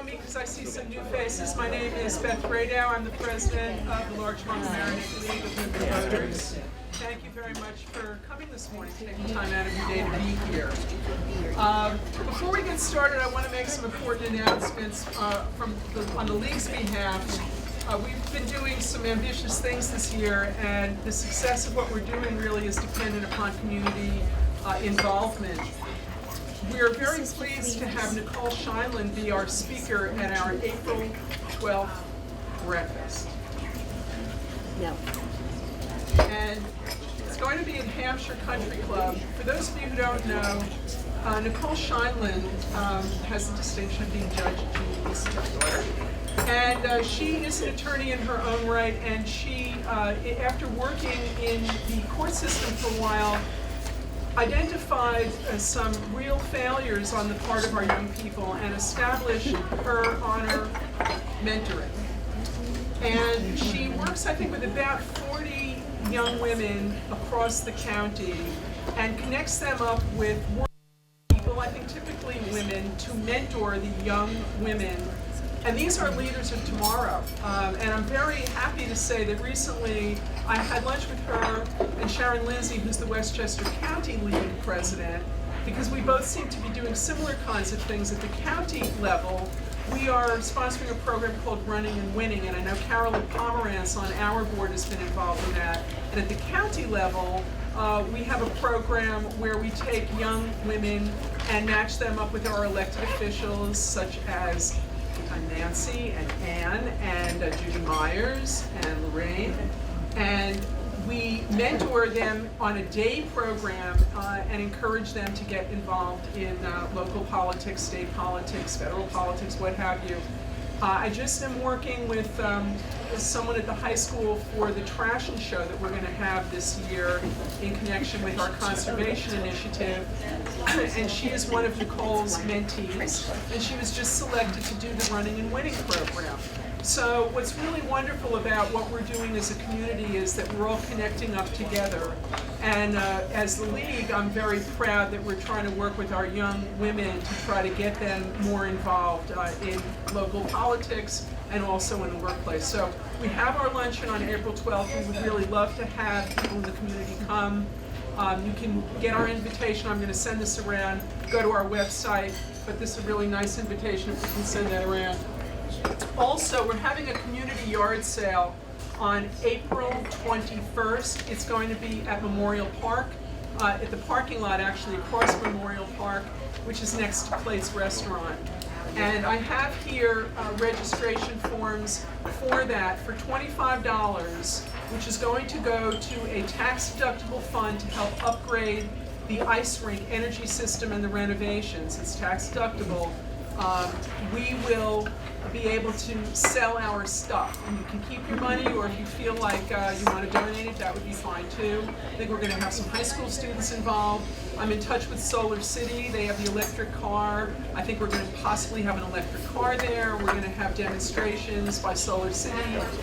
me because I see some new faces. My name is Beth Radow. I'm the president of the Larchmont Mamaroneck League of Women Voters. Thank you very much for coming this morning, taking time out of your day to be here. Before we get started, I want to make some important announcements on the League's behalf. We've been doing some ambitious things this year, and the success of what we're doing really is dependent upon community involvement. We are very pleased to have Nicole Scheinland be our speaker at our April 12th breakfast. No. And it's going to be at Hampshire Country Club. For those of you who don't know, Nicole Scheinland has the distinction of being Judge Judy's daughter. And she is an attorney in her own right, and she, after working in the court system for a while, identified some real failures on the part of our young people and established her honor mentoring. And she works, I think, with about 40 young women across the county and connects them up with people, I think typically women, to mentor the young women. And these are leaders of tomorrow. And I'm very happy to say that recently I had lunch with her and Sharon Lindsay, who's the Westchester County League president, because we both seem to be doing similar kinds of things at the county level. We are sponsoring a program called Running and Winning, and I know Carolyn Pomerantz on our board has been involved in that. And at the county level, we have a program where we take young women and match them up with our elected officials, such as Nancy and Ann and Judy Myers and Lorraine, and we mentor them on a day program and encourage them to get involved in local politics, state politics, federal politics, what have you. I just am working with someone at the high school for the trash and show that we're going to have this year in connection with our conservation initiative. And she is one of Nicole's mentees, and she was just selected to do the Running and Winning program. So what's really wonderful about what we're doing as a community is that we're all connecting up together. And as the League, I'm very proud that we're trying to work with our young women to try to get them more involved in local politics and also in the workplace. So we have our luncheon on April 12th. We would really love to have people in the community come. You can get our invitation. I'm going to send this around. Go to our website, but this is a really nice invitation if we can send that around. Also, we're having a community yard sale on April 21st. It's going to be at Memorial Park, at the parking lot actually across Memorial Park, which is next to Place Restaurant. And I have here registration forms for that for $25, which is going to go to a tax-deductible fund to help upgrade the ice rink energy system and the renovations. It's tax-deductible. We will be able to sell our stuff, and you can keep your money, or if you feel like you want to donate it, that would be fine too. I think we're going to have some high school students involved. I'm in touch with Solar City. They have the electric car. I think we're going to possibly have an electric car there. We're going to have demonstrations by Solar City.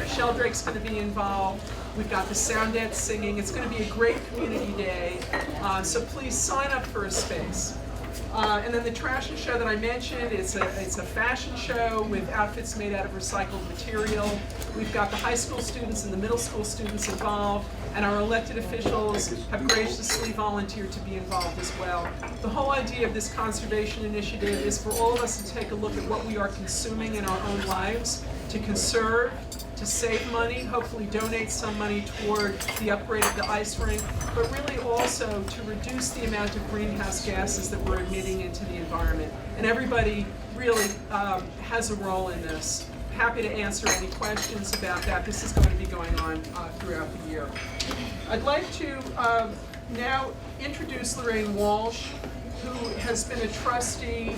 Sheldrake's going to be involved. We've got the Soundettes singing. It's going to be a great community day, so please sign up for a space. And then the trash and show that I mentioned, it's a fashion show with outfits made out of recycled material. We've got the high school students and the middle school students involved, and our elected officials have graciously volunteered to be involved as well. The whole idea of this conservation initiative is for all of us to take a look at what we are consuming in our own lives, to conserve, to save money, hopefully donate some money toward the upgrade of the ice rink, but really also to reduce the amount of greenhouse gases that we're emitting into the environment. And everybody really has a role in this. Happy to answer any questions about that. This is going to be going on throughout the year. I'd like to now introduce Lorraine Walsh, who has been a trustee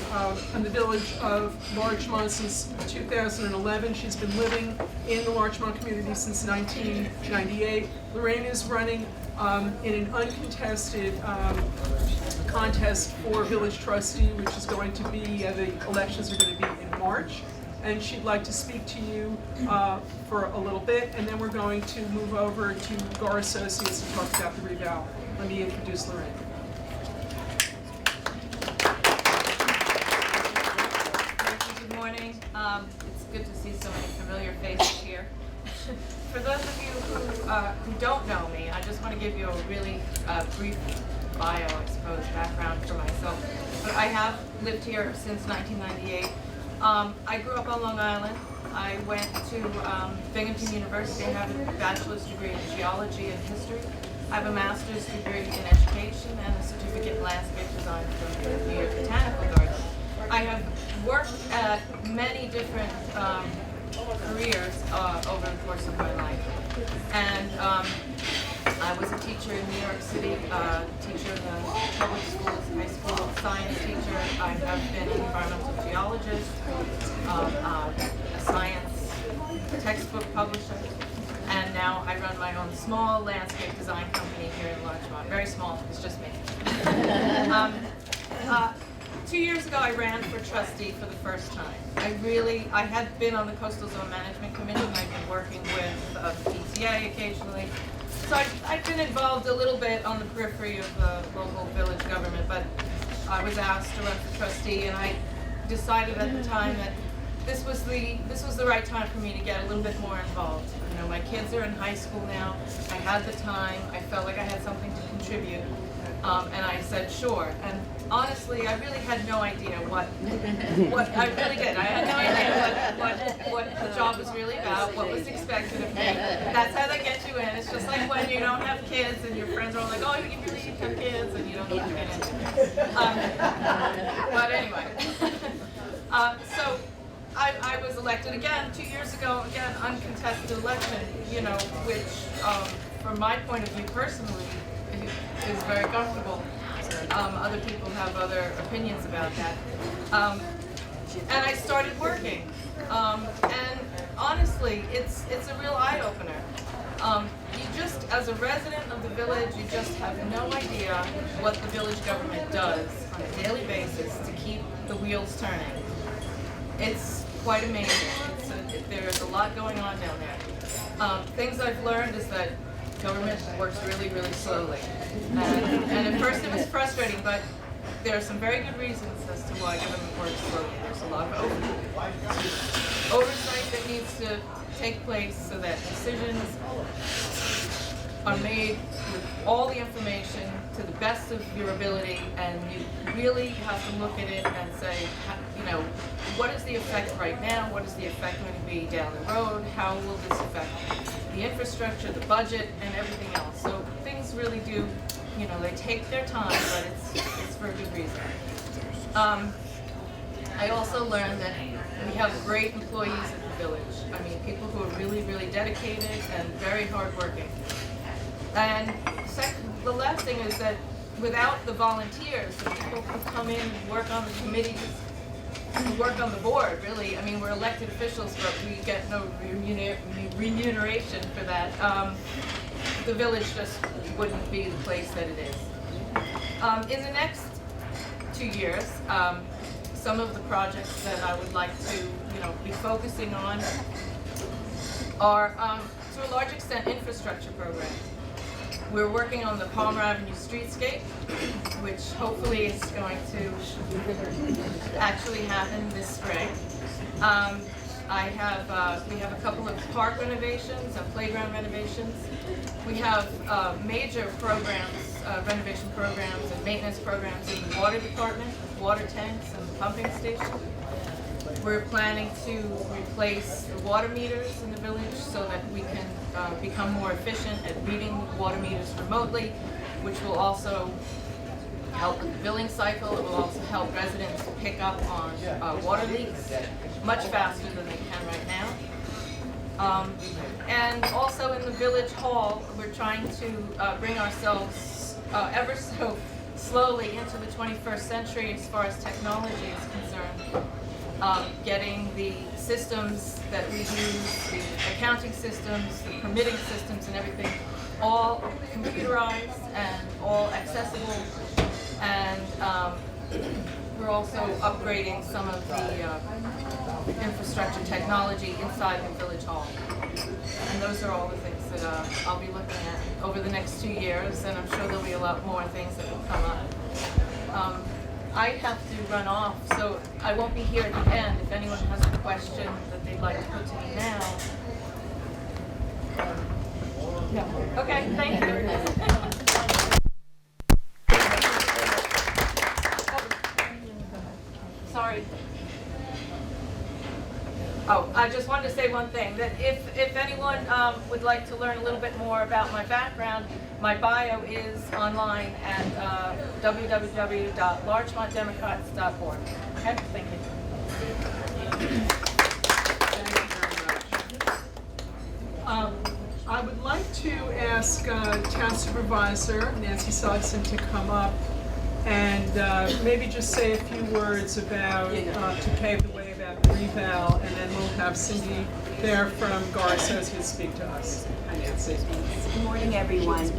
in the village of Larchmont since 2011. She's been living in the Larchmont community since 1998. Lorraine is running in an uncontested contest for village trustee, which is going to be, the elections are going to be in March. And she'd like to speak to you for a little bit, and then we're going to move over to Gar Associates to talk about the reval. Let me introduce Lorraine. Good morning. It's good to see so many familiar faces here. For those of you who don't know me, I just want to give you a really brief bio, I suppose, background for myself. But I have lived here since 1998. I grew up on Long Island. I went to Binghamton University. I have a bachelor's degree in geology and history. I have a master's degree in education and a certificate in landscape design from the New York Botanical Garden. I have worked at many different careers over the course of my life. And I was a teacher in New York City, teacher in the public schools, high school, science teacher. I have been an environmental geologist, a science textbook publisher, and now I run my own small landscape design company here in Larchmont. Very small, it's just me. 2 years ago, I ran for trustee for the first time. I had been on the Coastal Zone Management Commission. I've been working with the PTA occasionally. So I've been involved a little bit on the periphery of the local village government, but I was asked to run for trustee, and I decided at the time that this was the right time for me to get a little bit more involved. You know, my kids are in high school now. I had the time. I felt like I had something to contribute, and I said sure. And honestly, I really had no idea what I really did. I had no idea what the job was really about, what was expected of me. That's how they get you in. It's just like when you don't have kids and your friends are all like, oh, you really have kids, and you don't know what to get into. But anyway, so I was elected again 2 years ago, again, uncontested election, you know, which from my point of view personally is very comfortable. Other people have other opinions about that. And I started working. And honestly, it's a real eye-opener. You just, as a resident of the village, you just have no idea what the village government does on a daily basis to keep the wheels turning. It's quite amazing. There's a lot going on down there. Things I've learned is that government works really, really slowly. And at first it was frustrating, but there are some very good reasons as to why government works slowly. There's a lot of oversight that needs to take place so that decisions are made with all the information to the best of your ability, and you really have to look at it and say, you know, what is the effect right now? What is the effect going to be down the road? How will this affect the infrastructure, the budget, and everything else? So things really do, you know, they take their time, but it's for a good reason. I also learned that we have great employees at the village. I mean, people who are really, really dedicated and very hardworking. And the last thing is that without the volunteers, the people who come in and work on the committees, who work on the board, really, I mean, we're elected officials, but we get no remuneration for that. The village just wouldn't be the place that it is. In the next 2 years, some of the projects that I would like to, you know, be focusing on are, to a large extent, infrastructure programs. We're working on the Palmer Avenue streetscape, which hopefully is going to actually happen this spring. We have a couple of park renovations and playground renovations. We have major programs, renovation programs and maintenance programs in the water department, with water tanks and the pumping station. We're planning to replace the water meters in the village so that we can become more efficient at reading water meters remotely, which will also help with the billing cycle. It will also help residents pick up on water leaks much faster than they can right now. And also in the village hall, we're trying to bring ourselves ever so slowly into the 21st century as far as technology is concerned. Getting the systems that we use, the accounting systems, the permitting systems and everything, all computerized and all accessible. And we're also upgrading some of the infrastructure technology inside the village hall. And those are all the things that I'll be looking at over the next 2 years, and I'm sure there'll be a lot more things that will come up. I have to run off, so I won't be here at the end. If anyone has a question that they'd like to put to me now. No. Okay, thank you. Sorry. Oh, I just wanted to say one thing, that if anyone would like to learn a little bit more about my background, my bio is online at www.larchemontdemocrats.org. Okay, thank you. I would like to ask Town Supervisor Nancy Sodson to come up and maybe just say a few words about, to pave the way about the reval, and then we'll have Cindy there from Gar Associates speak to us. Hi, Nancy. Good morning, everyone.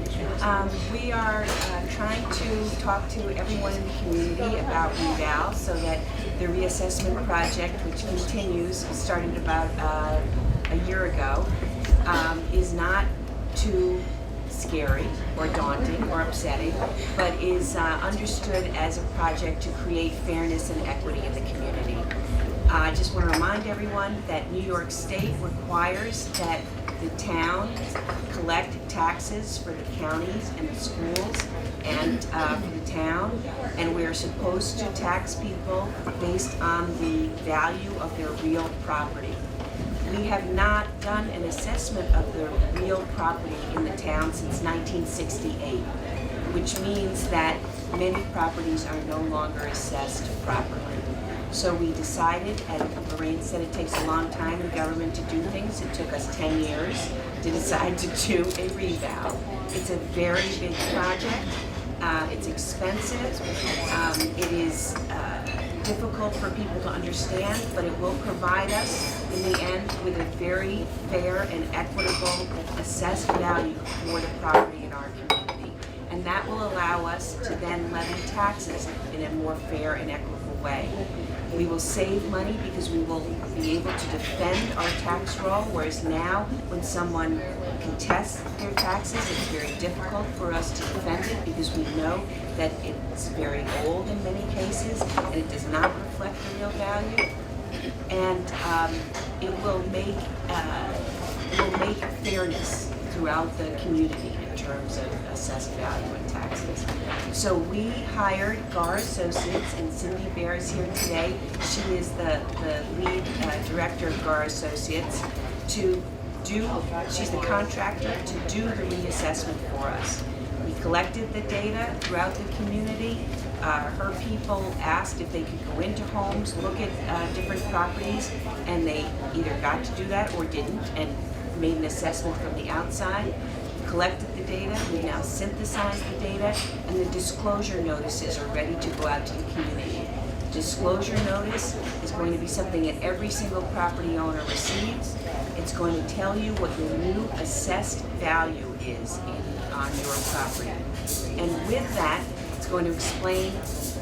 We are trying to talk to everyone in the community about reval so that the reassessment project, which continues, started about a year ago, is not too scary or daunting or upsetting, but is understood as a project to create fairness and equity in the community. I just want to remind everyone that New York State requires that the town collect taxes for the counties and the schools and for the town, and we are supposed to tax people based on the value of their real property. We have not done an assessment of the real property in the town since 1968, which means that many properties are no longer assessed properly. So we decided, and Lorraine said it takes a long time in government to do things. It took us 10 years to decide to do a reval. It's a very big project. It's expensive. It is difficult for people to understand, but it will provide us, in the end, with a very fair and equitable assessed value for the property in our community. And that will allow us to then levy taxes in a more fair and equitable way. We will save money because we will be able to defend our tax roll, whereas now, when someone contests their taxes, it's very difficult for us to defend it because we know that it's very old in many cases and it does not reflect the real value. And it will make fairness throughout the community in terms of assessed value and taxes. So we hired Gar Associates, and Cindy Bear is here today. She is the lead director of Gar Associates she's the contractor to do the reassessment for us. We collected the data throughout the community. Her people asked if they could go into homes, look at different properties, and they either got to do that or didn't, and made an assessment from the outside. We collected the data, we now synthesized the data, and the disclosure notices are ready to go out to the community. Disclosure notice is going to be something that every single property owner receives. It's going to tell you what your new assessed value is on your property. And with that, it's going to explain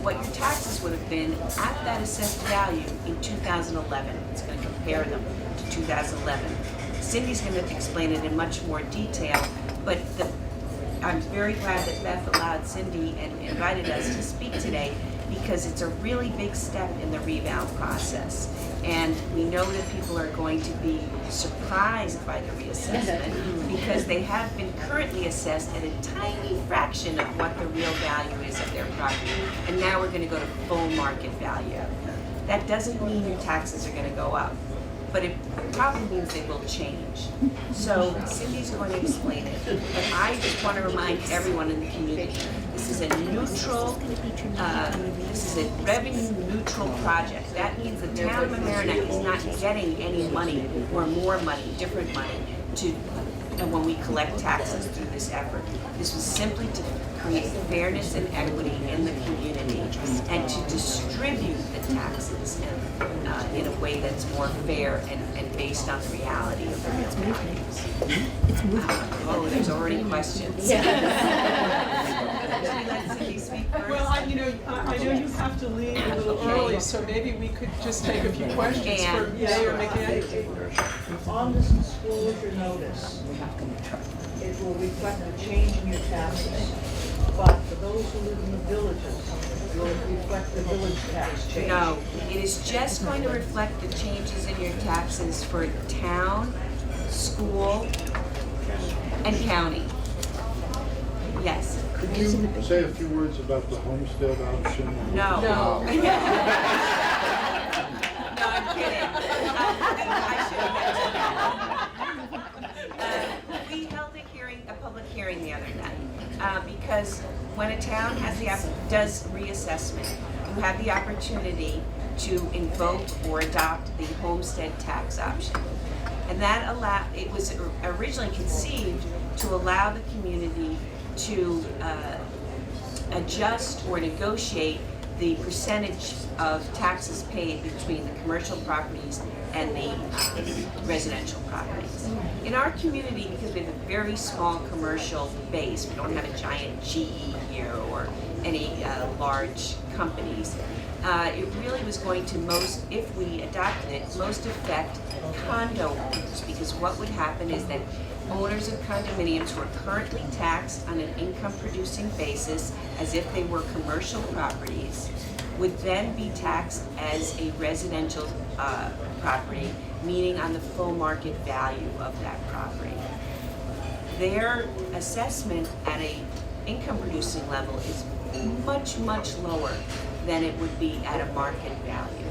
what your taxes would have been at that assessed value in 2011. It's going to compare them to 2011. Cindy's going to explain it in much more detail, but I'm very glad that Beth allowed Cindy and invited us to speak today, because it's a really big step in the reval process. And we know that people are going to be surprised by the reassessment because they have been currently assessed at a tiny fraction of what the real value is of their property. And now we're going to go to full market value. That doesn't mean your taxes are going to go up, but it probably means they will change. So Cindy's going to explain it. But I just want to remind everyone in the community, this is a neutral, this is a revenue neutral project. That means the town of Mamaroneck is not getting any money or more money, different money, when we collect taxes through this effort. This was simply to create fairness and equity in the community and to distribute the taxes in a way that's more fair and based on the reality of the real values. Oh, there's already questions. Let Cindy speak first. Well, I know you have to leave a little early, so maybe we could just take a few questions for Mayor McGinn. On this disclosure notice, it will reflect the change in your taxes. But for those who live in the villages, will it reflect the village tax change? No, it is just going to reflect the changes in your taxes for town, school, and county. Yes. Could you say a few words about the homestead option? No. No. No, I'm kidding. I should have mentioned that. We held a public hearing the other night, because when a town does reassessment, you have the opportunity to invoke or adopt the homestead tax option. And it was originally conceived to allow the community to adjust or negotiate the percentage of taxes paid between the commercial properties and the residential properties. In our community, because we have a very small commercial base, we don't have a giant GE here or any large companies, it really was going to if we adopted it, most affect condo owners, because what would happen is that owners of condominiums who are currently taxed on an income-producing basis as if they were commercial properties would then be taxed as a residential property, meaning on the full market value of that property. Their assessment at an income-producing level is much, much lower than it would be at a market value.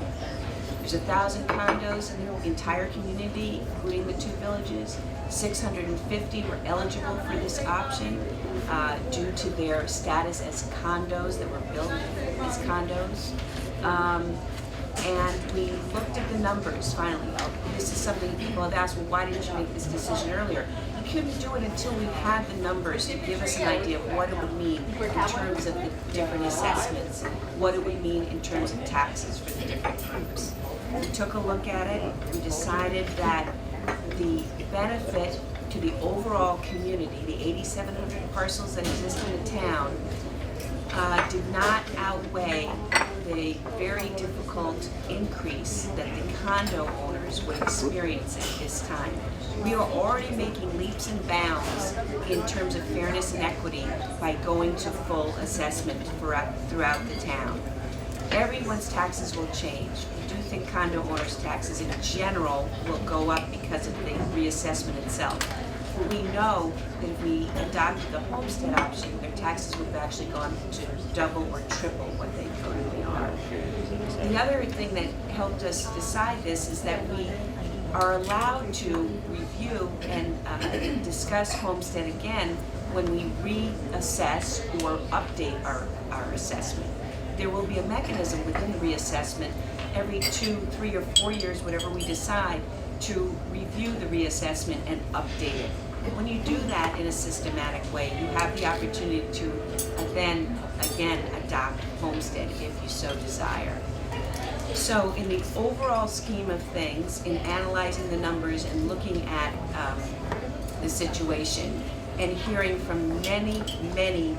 There's 1,000 condos in the entire community, including the 2 villages. 650 were eligible for this option due to their status as condos that were built as condos. And we looked at the numbers finally. This is something people have asked, well, why didn't you make this decision earlier? We couldn't do it until we had the numbers to give us an idea of what it would mean in terms of the different assessments, what it would mean in terms of taxes for the different groups. We took a look at it. We decided that the benefit to the overall community, the 8,700 parcels that exist in the town, did not outweigh the very difficult increase that the condo owners would experience at this time. We are already making leaps and bounds in terms of fairness and equity by going to full assessment throughout the town. Everyone's taxes will change. We do think condo owners' taxes in general will go up because of the reassessment itself. But we know that if we adopted the homestead option, their taxes would have actually gone to double or triple what they currently are. The other thing that helped us decide this is that we are allowed to review and discuss homestead again when we reassess or update our assessment. There will be a mechanism within the reassessment every 2, 3, or 4 years, whatever we decide, to review the reassessment and update it. When you do that in a systematic way, you have the opportunity to then again adopt homestead if you so desire. So in the overall scheme of things, in analyzing the numbers and looking at the situation and hearing from many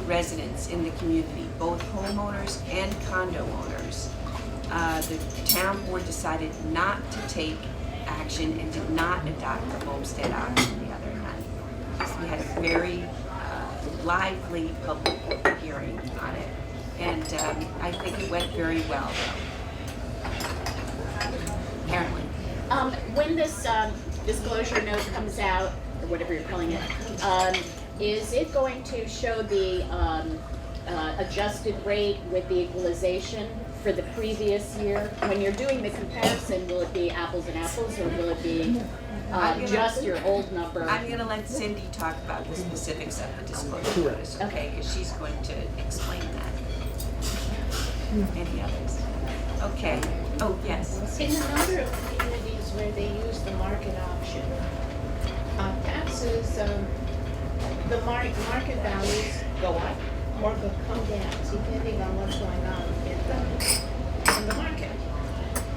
residents in the community, both homeowners and condo owners, the town board decided not to take action and did not adopt the homestead option the other night. So we had a very lively public hearing on it, and I think it went very well, though. Apparently. When this disclosure note comes out, or whatever you're calling it, is it going to show the adjusted rate with the equalization for the previous year? When you're doing the comparison, will it be apples and apples, or will it be just your old number? I'm going to let Cindy talk about the specifics of the disclosure notice, okay? Because she's going to explain that. Any others? Okay. Oh, yes. In a number of communities where they use the market option, taxes, the market values go up or come down, depending on what's going on in the market.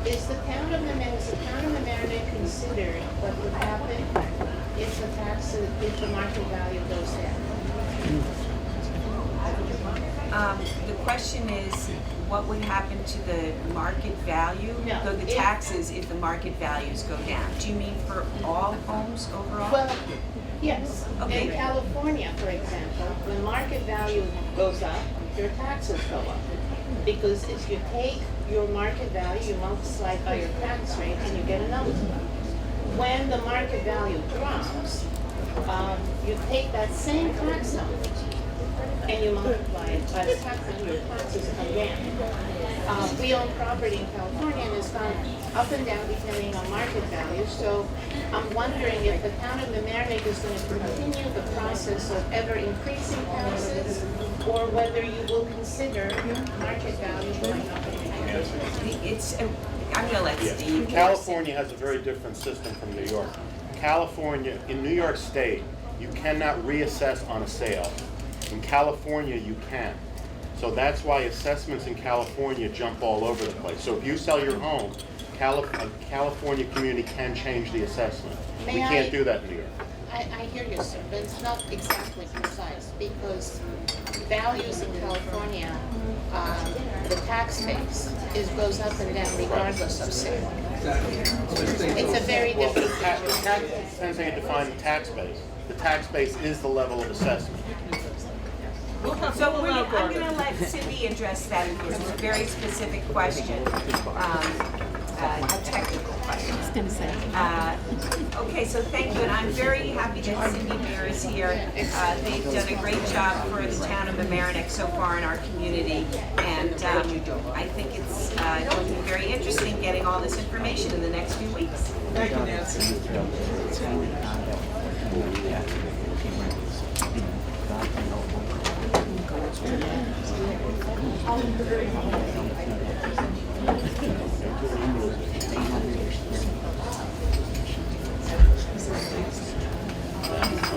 Is the town of Mamaroneck considered what would happen if the market value goes down? The question is, what would happen to the market value? No, So the taxes if the market values go down. Do you mean for all homes overall? Well, yes. Okay. In California, for example, when market value goes up, your taxes go up. Because if you take your market value, you multiply it by your tax rate, and you get a number. When the market value drops, you take that same tax number and you multiply it by the tax number, your taxes come down. We own property in California and it's gone up and down depending on market value. So I'm wondering if the town of Mamaroneck is going to continue the process of ever increasing taxes, or whether you will consider market value going up and down. I'm gonna let Yeah. Steve. California has a very different system from New York. California, in New York State, you cannot reassess on a sale. In California, you can. So that's why assessments in California jump all over the place. So if you sell your home, a California community can change the assessment. We May I- can't do that in New York. I hear you, sir, but it's not exactly precise, because values in California, the tax base goes up and down regardless of sale. It's a very Well, the different tax situation. depends how you define the tax base. The tax base is the level of assessment. So I'm gonna let Cindy address that because it's a very specific question, a technical question. Okay, so thank you, and I'm very happy that Cindy Bear is here. They've done a great job for the town of Mamaroneck so far in our community, and I think it's going to be very interesting getting all this information in the next few weeks. Thank you, Nancy.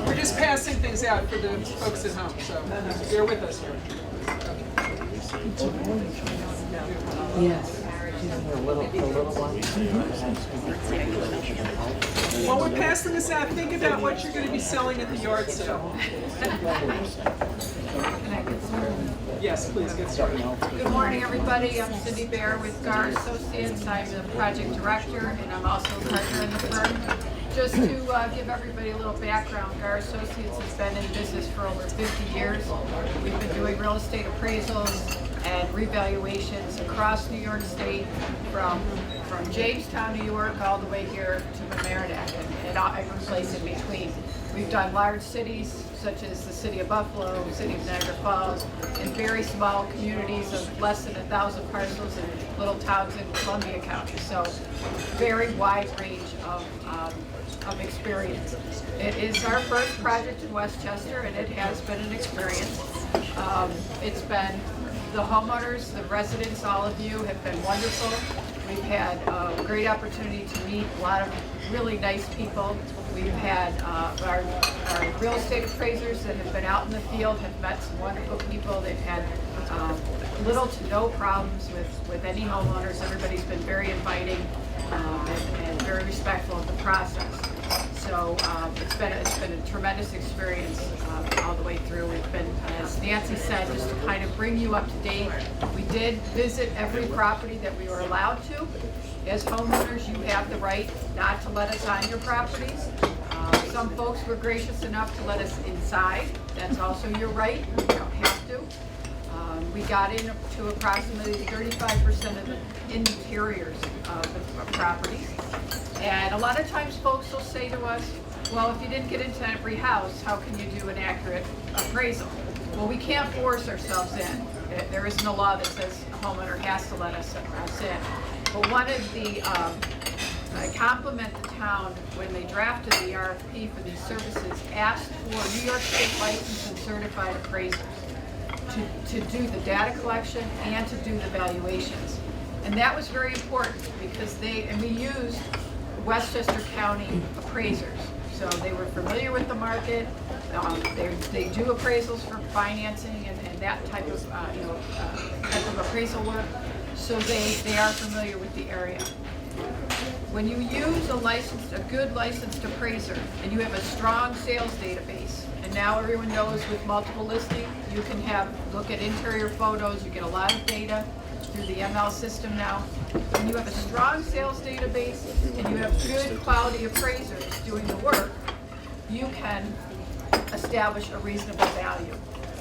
We're just passing things out for the folks at home, so bear with us here. While we're passing this out, think about what you're going to be selling at the yard sale. Yes, please, get started. Good morning, everybody. I'm Cindy Bear with Gar Associates. I'm the project director, and I'm also a partner in the firm. Just to give everybody a little background, Gar Associates has been in business for over 50 years. We've been doing real estate appraisals and revaluations across New York State, from Jamestown, New York, all the way here to Mamaroneck, and every place in between. We've done large cities, such as the city of Buffalo, city of Niagara Falls, and very small communities of less than 1,000 parcels in little towns in Columbia County. So very wide range of experience. It is our first project in Westchester, and it has been an experience. It's been, the homeowners, the residents, all of you have been wonderful. We've had a great opportunity to meet a lot of really nice people. We've had our real estate appraisers that have been out in the field, have met some wonderful people. They've had little to no problems with any homeowners. Everybody's been very inviting and very respectful of the process. So it's been a tremendous experience all the way through. We've been, as Nancy said, just to kind of bring you up to date. We did visit every property that we were allowed to. As homeowners, you have the right not to let us on your properties. Some folks were gracious enough to let us inside. That's also your right. You don't have to. We got into approximately 35% of the interiors of the properties. And a lot of times folks will say to us, well, if you didn't get into every house, how can you do an accurate appraisal? Well, we can't force ourselves in. There isn't a law that says a homeowner has to let us in. But one of the, I compliment the town when they drafted the RFP for these services, asked for New York State licensed and certified appraisers to do the data collection and to do the valuations. And that was very important because we used Westchester County appraisers. So they were familiar with the market. They do appraisals for financing and that type of type of appraisal work. So they are familiar with the area. When you use a good licensed appraiser, and you have a strong sales database, and now everyone knows with multiple listings, you can look at interior photos, you get a lot of data through the ML system now. When you have a strong sales database and you have good quality appraisers doing the work, you can establish a reasonable value.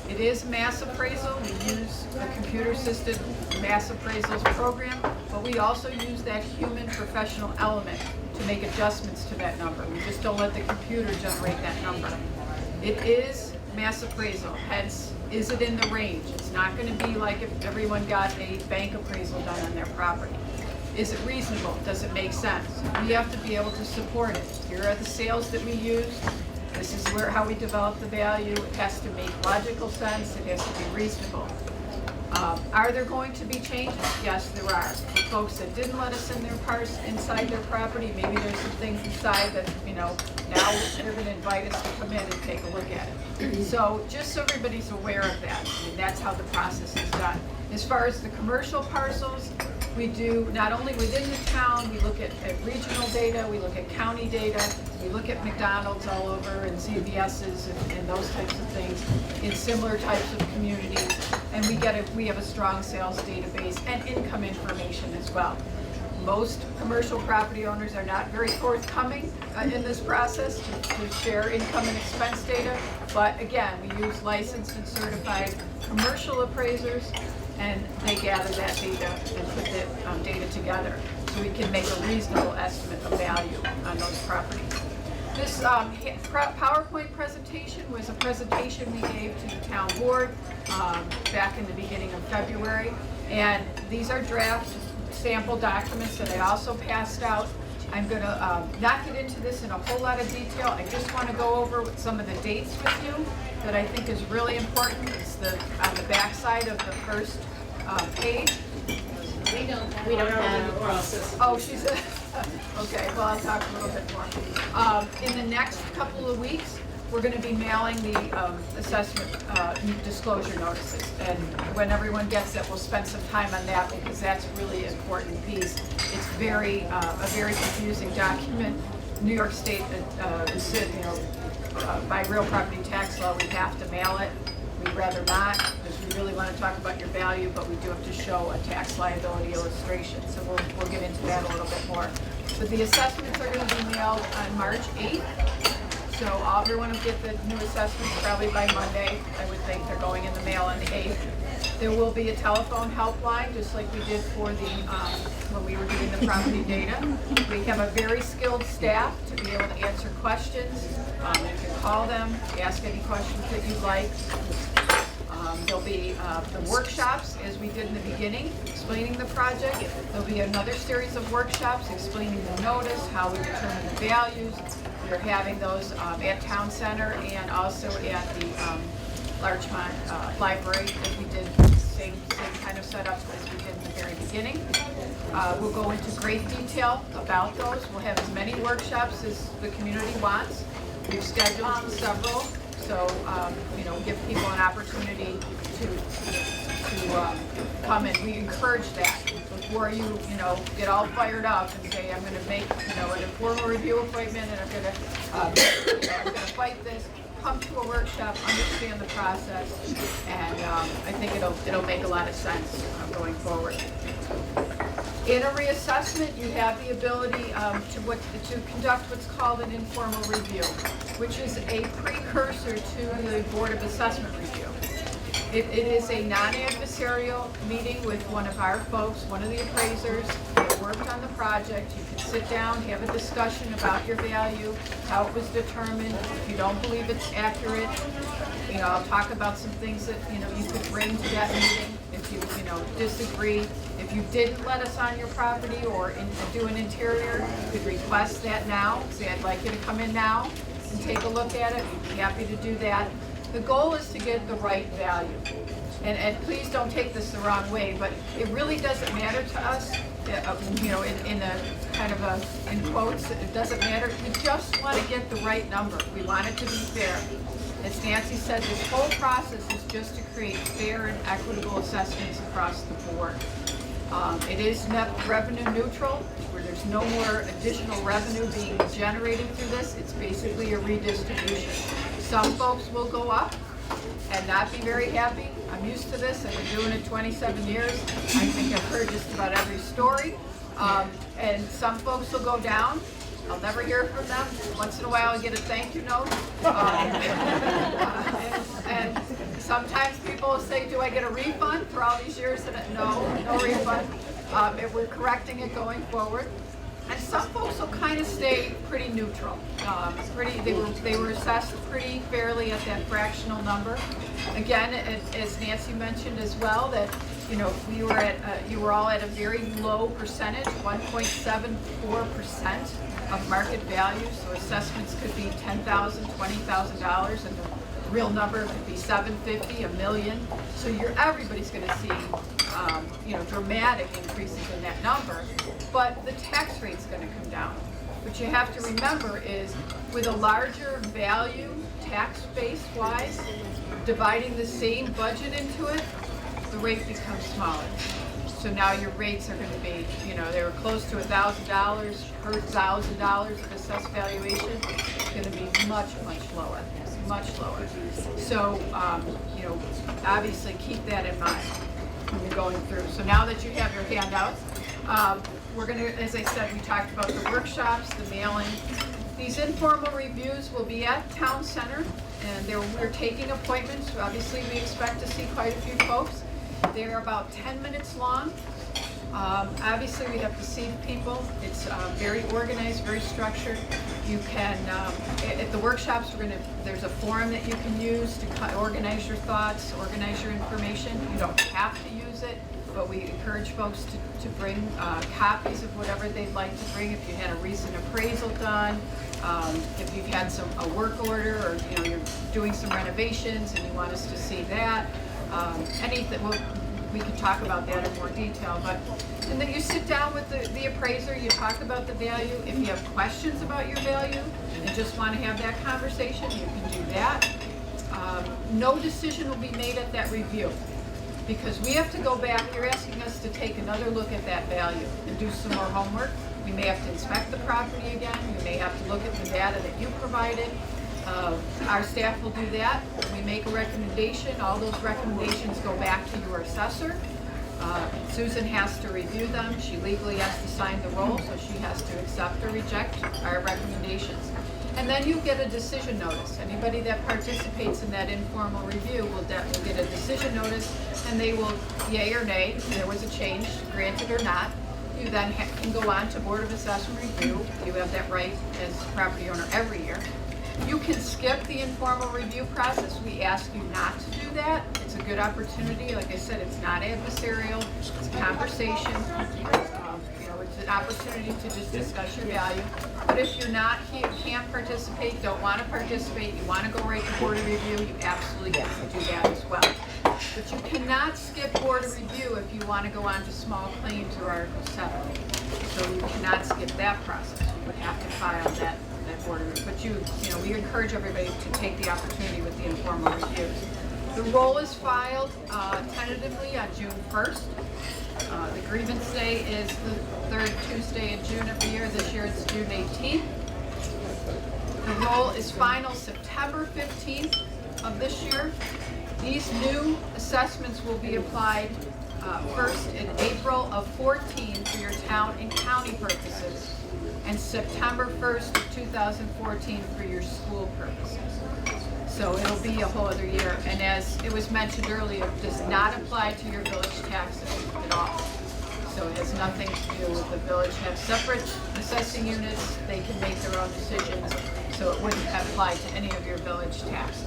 It is mass appraisal. We use a computer-assisted mass appraisals program, but we also use that human professional element to make adjustments to that number. We just don't let the computer generate that number. It is mass appraisal, hence, is it in the range? It's not going to be like if everyone got a bank appraisal done on their property. Is it reasonable? Does it make sense? We have to be able to support it. Here are the sales that we use. This is how we develop the value. It has to make logical sense. It has to be reasonable. Are there going to be changes? Yes, there are. For folks that didn't let us in their parts inside their property, maybe there's some things inside that, now they're going to invite us to come in and take a look at it. So just so everybody's aware of that, that's how the process is done. As far as the commercial parcels, we do not only within the town, we look at regional data, we look at county data, we look at McDonald's all over and CVS's and those types of things in similar types of communities. And we have a strong sales database and income information as well. Most commercial property owners are not very forthcoming in this process to share income and expense data. But again, we use licensed and certified commercial appraisers, and they gather that data and put that data together so we can make a reasonable estimate of value on those properties. This PowerPoint presentation was a presentation we gave to the town board back in the beginning of February, and these are draft sample documents that I also passed out. I'm going to not get into this in a whole lot of detail. I just want to go over some of the dates with you that I think is really important. It's on the back side of the first page. We don't have process. Oh, she's okay. Well, I'll talk a little bit more. In the next couple of weeks, we're going to be mailing the assessment disclosure notices, and when everyone gets it, we'll spend some time on that because that's really an important piece. It's a very confusing document. New York State by real property tax law, we have to mail it. We'd rather not, because we really want to talk about your value, but we do have to show a tax liability illustration. So we'll get into that a little bit more. But the assessments are going to be mailed on March 8th. So everyone will get the new assessments probably by Monday. I would think they're going in the mail on the 8th. There will be a telephone helpline, just like we did for when we were doing the property data. We have a very skilled staff to be able to answer questions. You can call them, ask any questions that you'd like. There'll be the workshops, as we did in the beginning, explaining the project. There'll be another series of workshops explaining the notice, how we determine the values. We're having those at Town Center and also at the Larchmont Library, as we did same kind of setup as we did in the very beginning. We'll go into great detail about those. We'll have as many workshops as the community wants. We've scheduled several, so give people an opportunity to come and we encourage that before you get all fired up and say I'm going to make an informal review appointment and I'm going to fight this. Come to a workshop, understand the process, and I think it'll make a lot of sense going forward. In a reassessment, you have the ability to conduct what's called an informal review, which is a precursor to the Board of Assessment review. It is a non-adversarial meeting with one of our folks, one of the appraisers that worked on the project. You can sit down, have a discussion about your value, how it was determined. If you don't believe it's accurate, I'll talk about some things that you could bring to that meeting. If you disagree, if you didn't let us on your property or do an interior, you could request that now. Say, I'd like you to come in now and take a look at it. We'd be happy to do that. The goal is to get the right value. And please don't take this the wrong way, but it really doesn't matter to us, in a kind of in quotes, it doesn't matter. We just want to get the right number. We want it to be fair. As Nancy said, this whole process is just to create fair and equitable assessments across the board. It is net revenue neutral, where there's no more additional revenue being generated through this. It's basically a redistribution. Some folks will go up and not be very happy. I'm used to this. I've been doing it 27 years. I think I've heard just about every story. And some folks will go down. I'll never hear from them. Once in a while I get a thank you note. And sometimes I get a refund for all these years? And no refund. We're correcting it going forward. And some folks will kind of stay pretty neutral. They were assessed pretty fairly at that fractional number. Again, as Nancy mentioned as well, that you were all at a very low percentage, 1.74% of market value. So assessments could be $10,000, $20,000, and the real number could be $750,000, $1 million. So everybody's going to see dramatic increases in that number, but the tax rate's going to come down. What you have to remember is, with a larger value tax base wise, dividing the same budget into it, the rate becomes smaller. So now your rates are going to be, they were close to $1,000 per $1,000 of assessed valuation. It's going to be much, much lower. So, obviously keep that in mind when you're going through. So now that you have your handouts, we're going to, as I said, we talked about the workshops, the mailing. These informal reviews will be at Town Center, and we're taking appointments. Obviously, we expect to see quite a few folks. They're about 10 minutes long. Obviously, we have to see people. It's very organized, very structured. You can, at the workshops, there's a forum that you can use to organize your thoughts, organize your information. You don't have to use it, but we encourage folks to bring copies of whatever they'd like to bring. If you had a recent appraisal done, if you've had a work order, or you're doing some renovations and you want us to see that, anything. We can talk about that in more detail, and then you sit down with the appraiser, you talk about the value. If you have questions about your value and just want to have that conversation, you can do that. No decision will be made at that review, because we have to go back. You're asking us to take another look at that value and do some more homework. We may have to inspect the property again. We may have to look at the data that you provided. Our staff will do that. We make a recommendation. All those recommendations go back to your assessor. Susan has to review them. She legally has to sign the roll, so she has to accept or reject our recommendations. And then you get a decision notice. Anybody that participates in that informal review will get a decision notice, and they will, yay or nay, if there was a change, granted or not. You then can go on to Board of Assessment Review. You have that right as property owner every year. You can skip the informal review process. We ask you not to do that. It's a good opportunity. Like I said, it's not adversarial. It's a conversation. It's an opportunity to just discuss your value. But if you're not, you can't participate, don't want to participate, you want to go right to Board of Review, you absolutely get to do that as well. But you cannot skip Board of Review if you want to go on to small claims or Article 7. So you cannot skip that process. You would have to file that Board of Review. But we encourage everybody to take the opportunity with the informal reviews. The roll is filed tentatively on June 1st. The grievance day is the third Tuesday in June of the year. This year it's June 18th. The roll is final September 15th of this year. These new assessments will be applied first in April of 14 for your town and county purposes, and September 1st of 2014 for your school purposes. So it'll be a whole other year. And as it was mentioned earlier, it does not apply to your village taxes at all. So it has nothing to do with the village. Have separate assessing units. They can make their own decisions. So it wouldn't apply to any of your village taxes.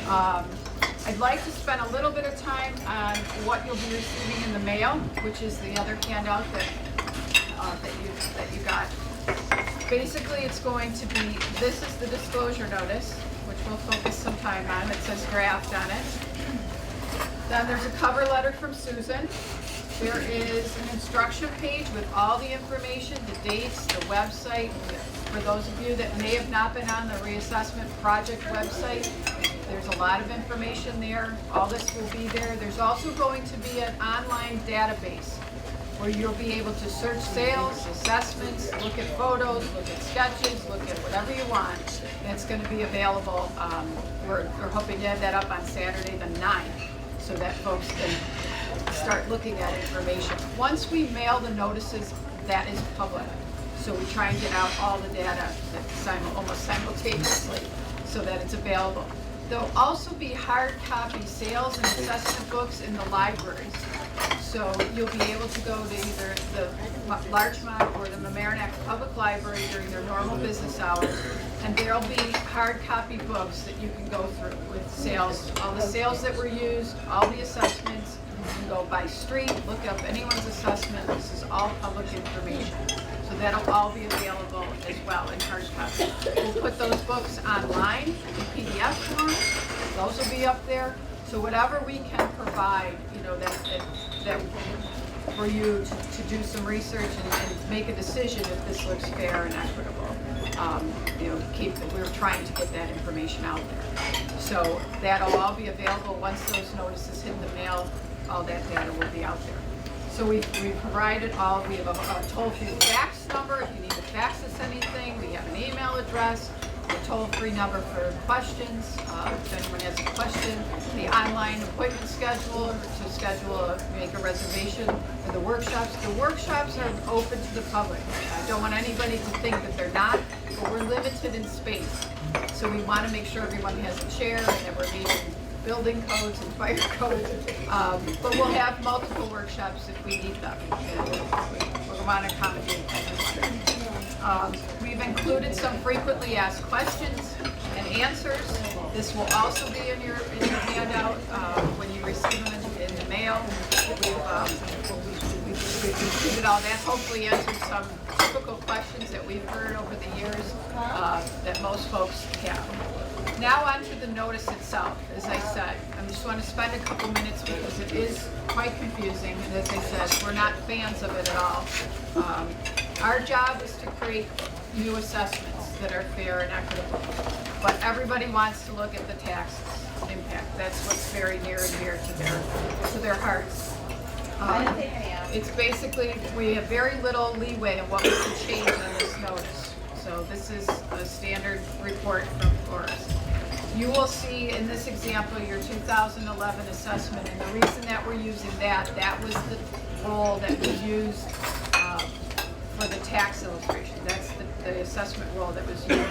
I'd like to spend a little bit of time on what you'll be receiving in the mail, which is the other handout that you got. Basically, it's going to be, this is the disclosure notice, which we'll focus some time on. It says draft on it. Then there's a cover letter from Susan. There is an instruction page with all the information, the dates, the website. For those of you that may have not been on the reassessment project website, there's a lot of information there. All this will be there. There's also going to be an online database where you'll be able to search sales, assessments, look at photos, look at sketches, look at whatever you want. And it's going to be available. We're hoping to have that up on Saturday the 9th so that folks can start looking at information. Once we mail the notices, that is public. So we try and get out all the data almost simultaneously so that it's available. There'll also be hard copy sales and assessment books in the libraries. So you'll be able to go to either the Larchmont or the Mamaroneck Public Library during their normal business hours, and there'll be hard copy books that you can go through with sales, all the sales that were used, all the assessments. You can go by street, look up anyone's assessment. This is all public information. So that'll all be available as well in hard copy. We'll put those books online in PDF form. Those will be up there. So whatever we can provide, you know, that for you to do some research and make a decision if this looks fair and equitable. You know, we're trying to get that information out there. So that'll all be available once those notices hit the mail. All that data will be out there. So we provided all, we have a toll-free fax number if you need to fax us anything. We have an email address, a toll-free number for questions, if anyone has a question, the online appointment schedule to make a reservation for the workshops. The workshops are open to the public. I don't want anybody to think that they're not, but we're limited in space. So we want to make sure everyone has a chair and that we're meeting building codes and fire codes, but we'll have multiple workshops if we need them. We want to accommodate everyone. We've included some frequently asked questions and answers. This will also be in your handout when you receive them in the mail. We've included all that. Hopefully answered some typical questions that we've heard over the years that most folks have. Now on to the notice itself. As I said, I just want to spend a couple minutes because it is quite confusing, and as I said, we're not fans of it at all. Our job is to create new assessments that are fair and equitable, but everybody wants to look at the tax impact. That's what's very near and dear to their hearts. It's basically, we have very little leeway in what we can change on this notice. So this is a standard report from Forest. You will see in this example your 2011 assessment, and the reason that we're using that was the roll that was used for the tax illustration. That's the assessment roll that was used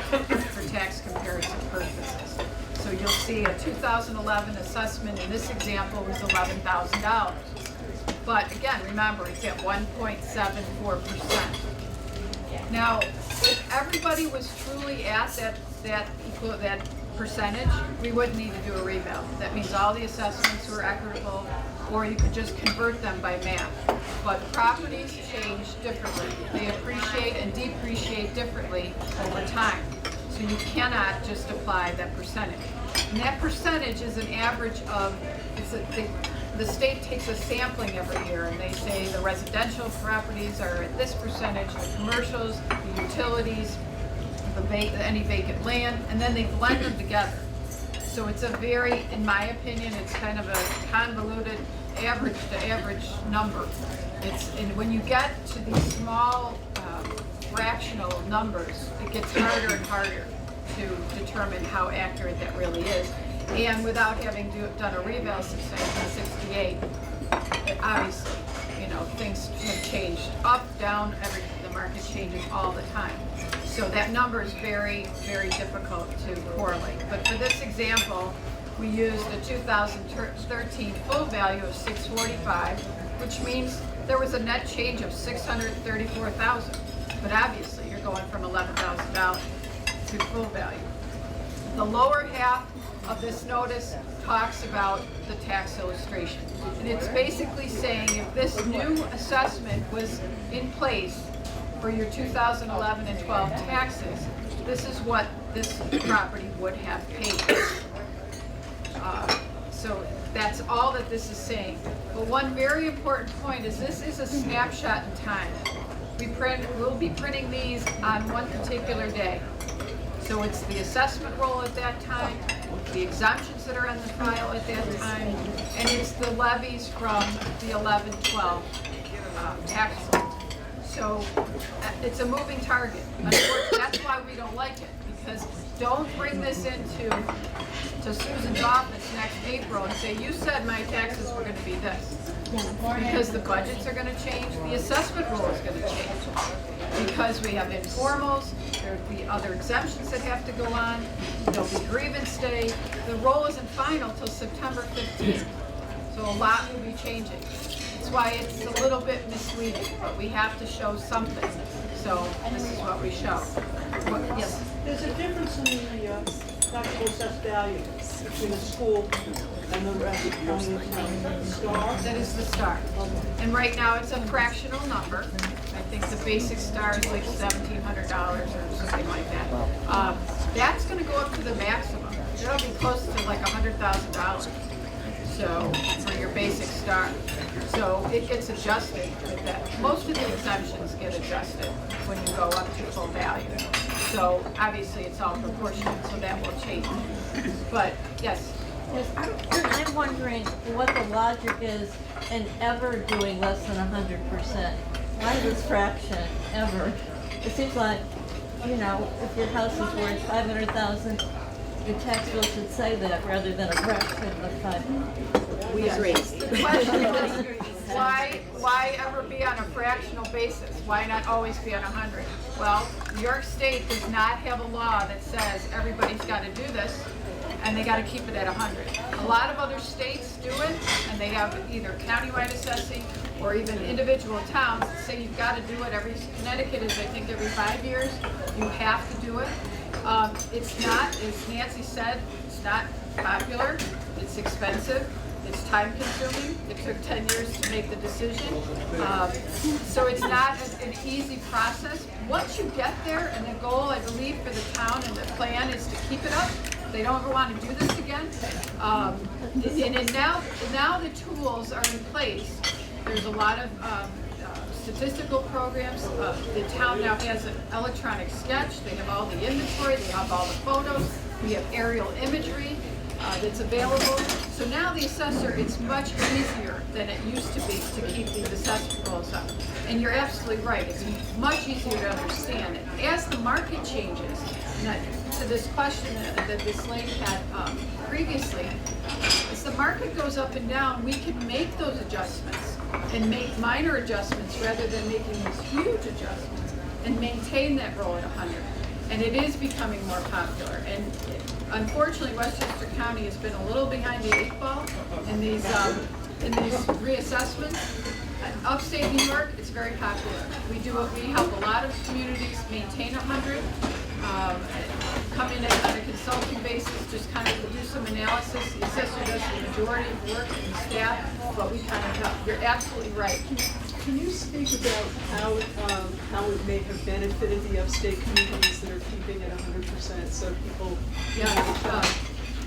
for tax comparison purposes. So you'll see a 2011 assessment in this example was $11,000. But again, remember, it's at 1.74%. Now, if everybody was truly at that percentage, we wouldn't need to do a revale. That means all the assessments were equitable, or you could just convert them by math. But properties change differently. They appreciate and depreciate differently over time. So you cannot just apply that percentage. And that percentage is an average of, the state takes a sampling every year, and they say the residential properties are at this percentage, the commercials, the utilities, any vacant land, and then they blend them together. So it's a very, in my opinion, it's kind of a convoluted average to average number. And when you get to these small fractional numbers, it gets harder and harder to determine how accurate that really is. And without having done a revale since 1968, obviously, you know, things have changed up, down, the market changes all the time. So that number is very, very difficult to correlate. But for this example, we used a 2013 full value of $645, which means there was a net change of $634,000. But obviously, you're going from $11,000 to full value. The lower half of this notice talks about the tax illustration. And it's basically saying if this new assessment was in place for your 2011 and 12 taxes, this is what this property would have paid. So that's all that this is saying. But one very important point is this is a snapshot in time. We'll be printing these on one particular day. So it's the assessment roll at that time, the exemptions that are on the file at that time, and it's the levies from the 11-12 tax roll. So it's a moving target. That's why we don't like it, because don't bring this into Susan's office next April and say, you said my taxes were going to be this. Because the budgets are going to change, the assessment roll is going to change. Because we have informals, there'll be other exemptions that have to go on, there'll be grievance day. The roll isn't final till September 15th, so a lot will be changing. That's why it's a little bit misleading, but we have to show something. So this is what we show. Yes? There's a difference in the taxable assessed value between the school and the rest of the star. That is the star. And right now it's a fractional number. I think the basic star is like $1,700 or something like that. That's gonna go up to the maximum. It'll be close to like $100,000. So, for your basic star. So it gets adjusted with that. Most of the exemptions get adjusted when you go up to full value. So obviously it's all proportionate, so that will change. But yes. Yes, I'm wondering what the logic is in ever doing less than 100%. Why this fraction, ever? It seems like, you know, if your house is worth $500,000, your tax bill should say that rather than a fraction of 500. We agree. The question is, why ever be on a fractional basis? Why not always be on 100? Well, New York State does not have a law that says everybody's got to do this, and they got to keep it at 100. A lot of other states do it, and they have either countywide assessing or even individual towns that say you've got to do it. Connecticut is, I think, every 5 years. You have to do it. It's not, as Nancy said, it's not popular. It's expensive. It's time consuming. It took 10 years to make the decision. So it's not an easy process. Once you get there, and the goal, I believe, for the town and the plan is to keep it up. They don't ever want to do this again. And now the tools are in place. There's a lot of statistical programs. The town now has an electronic sketch. They have all the inventory. They have all the photos. We have aerial imagery that's available. So now the assessor, it's much easier than it used to be to keep these assessment rolls up. And you're absolutely right. It's much easier to understand it. As the market changes, to this question that this lady had previously, as the market goes up and down, we can make those adjustments and make minor adjustments rather than making these huge adjustments and maintain that roll at 100. And it is becoming more popular. And unfortunately, Westchester County has been a little behind the 8 ball in these reassessments. Upstate New York, it's very popular. We help a lot of communities maintain 100. Come in on a consulting basis, just kind of do some analysis. The assessor does the majority of work and the staff, but we kind of help. You're absolutely right. Can you speak about how it may have benefited the upstate communities that are keeping it 100%? So people. Yeah.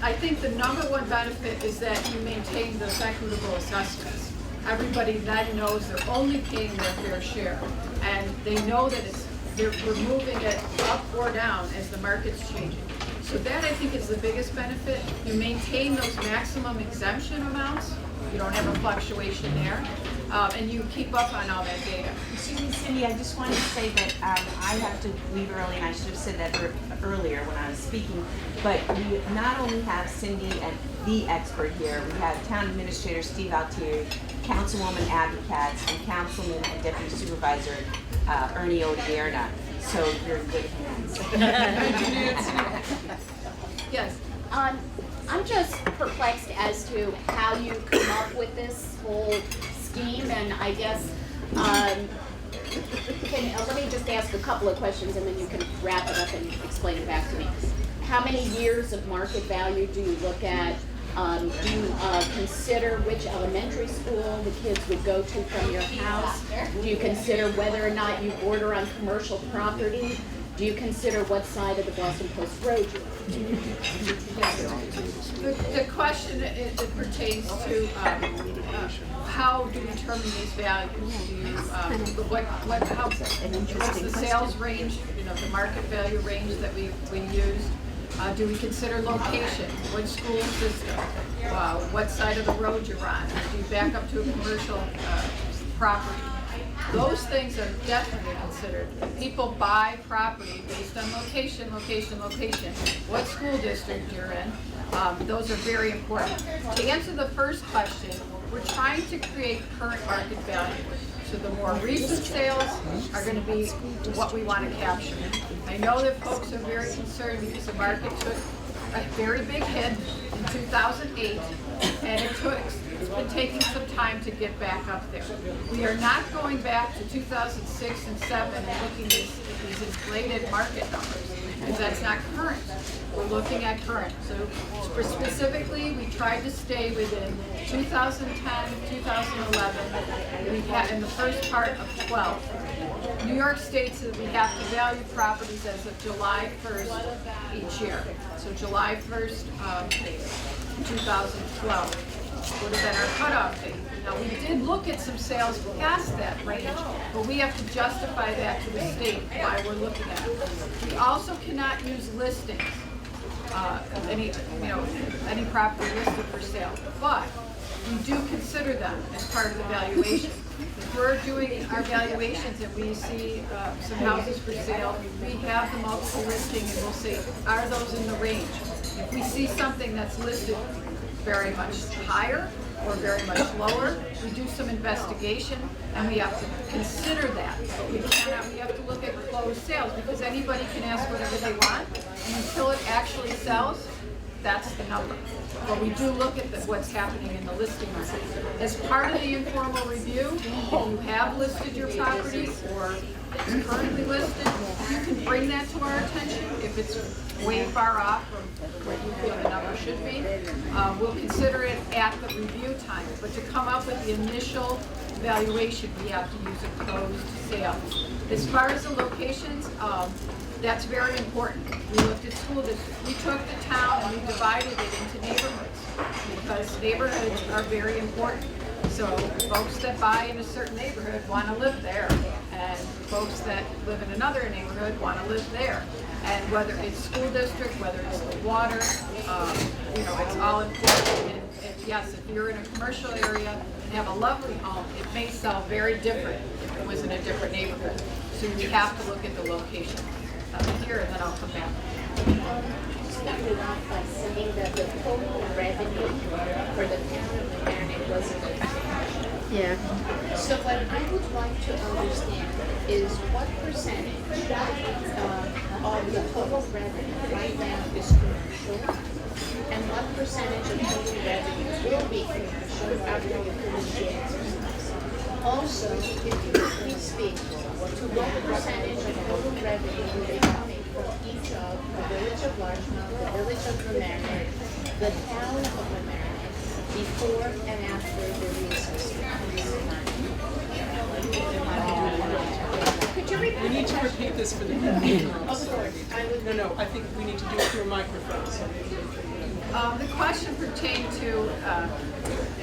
I think the number one benefit is that you maintain those equitable assessments. Everybody then knows they're only paying their fair share, and they know that we're moving it up or down as the market's changing. So that, I think, is the biggest benefit. You maintain those maximum exemption amounts. You don't have a fluctuation there. And you keep up on all that data. Excuse me, Cindy, I just wanted to say that I have to leave early, and I should have said that earlier when I was speaking, but we not only have Cindy and the expert here, we have Town Administrator Steve Altieri, Councilwoman Abby Katz, and Councilman and Deputy Supervisor Ernie Odierna. So you're in good hands. Yes. I'm just perplexed as to how you come up with this whole scheme, and I guess, let me just ask a couple of questions and then you can wrap it up and explain it back to me. How many years of market value do you look at? Do you consider which elementary school the kids would go to from your house? Do you consider whether or not you border on commercial property? Do you consider what side of the Boston Post Road you're on? The question, it pertains to how do you determine these values? Do you, what's the sales range, the market value range that we use? Do we consider location? What school system? What side of the road you're on? Do you back up to a commercial property? Those things are definitely considered. People buy property based on location, location, location. What school district you're in. Those are very important. To answer the first question, we're trying to create current market value. So the more recent sales are gonna be what we wanna capture. I know that folks are very concerned because the market took a very big hit in 2008, and it's been taking some time to get back up there. We are not going back to 2006 and 7 and looking at these inflated market numbers, because that's not current. We're looking at current. So specifically, we tried to stay within 2010, 2011, we had in the first part of 12. New York states that we have to value properties as of July 1st each year. So July 1st, 2012 would have been our cutoff date. Now, we did look at some sales past that range, but we have to justify that to the state why we're looking at it. We also cannot use listings of any property listed for sale, but we do consider them as part of the valuation. If we're doing our valuations and we see some houses for sale, we have the multiple listing and we'll say, are those in the range? If we see something that's listed very much higher or very much lower, we do some investigation and we have to consider that. But we have to look at closed sales, because anybody can ask whatever they want, and until it actually sells, that's the number. But we do look at what's happening in the listing market. As part of the informal review, if you have listed your properties or it's currently listed, you can bring that to our attention. If it's way far off from what you feel the number should be, we'll consider it at the review time. But to come up with the initial valuation, we have to use a closed sale. As far as the locations, that's very important. We looked at school districts. We took the town and we divided it into neighborhoods, because neighborhoods are very important. So folks that buy in a certain neighborhood want to live there, and folks that live in another neighborhood want to live there. And whether it's school district, whether it's the water, it's all important. And yes, if you're in a commercial area and have a lovely home, it may sell very different if it was in a different neighborhood. So you have to look at the location. Here, and then I'll come back. Started off by saying that the total revenue for the town of Mamaroneck wasn't enough. Yeah. So what I would like to understand is what percentage of the total revenue right now is commercial, and what percentage of total revenue will be commercial after you finish the exercise. Also, if you could please speak to what percentage of total revenue will be coming from each of the village of Larchmont, the village of Mamaroneck, the town of Mamaroneck, before and after the reassessment. Could you repeat? We need to repeat this for the people. Of course, I would. No, I think we need to do it through a microphone. The question pertained to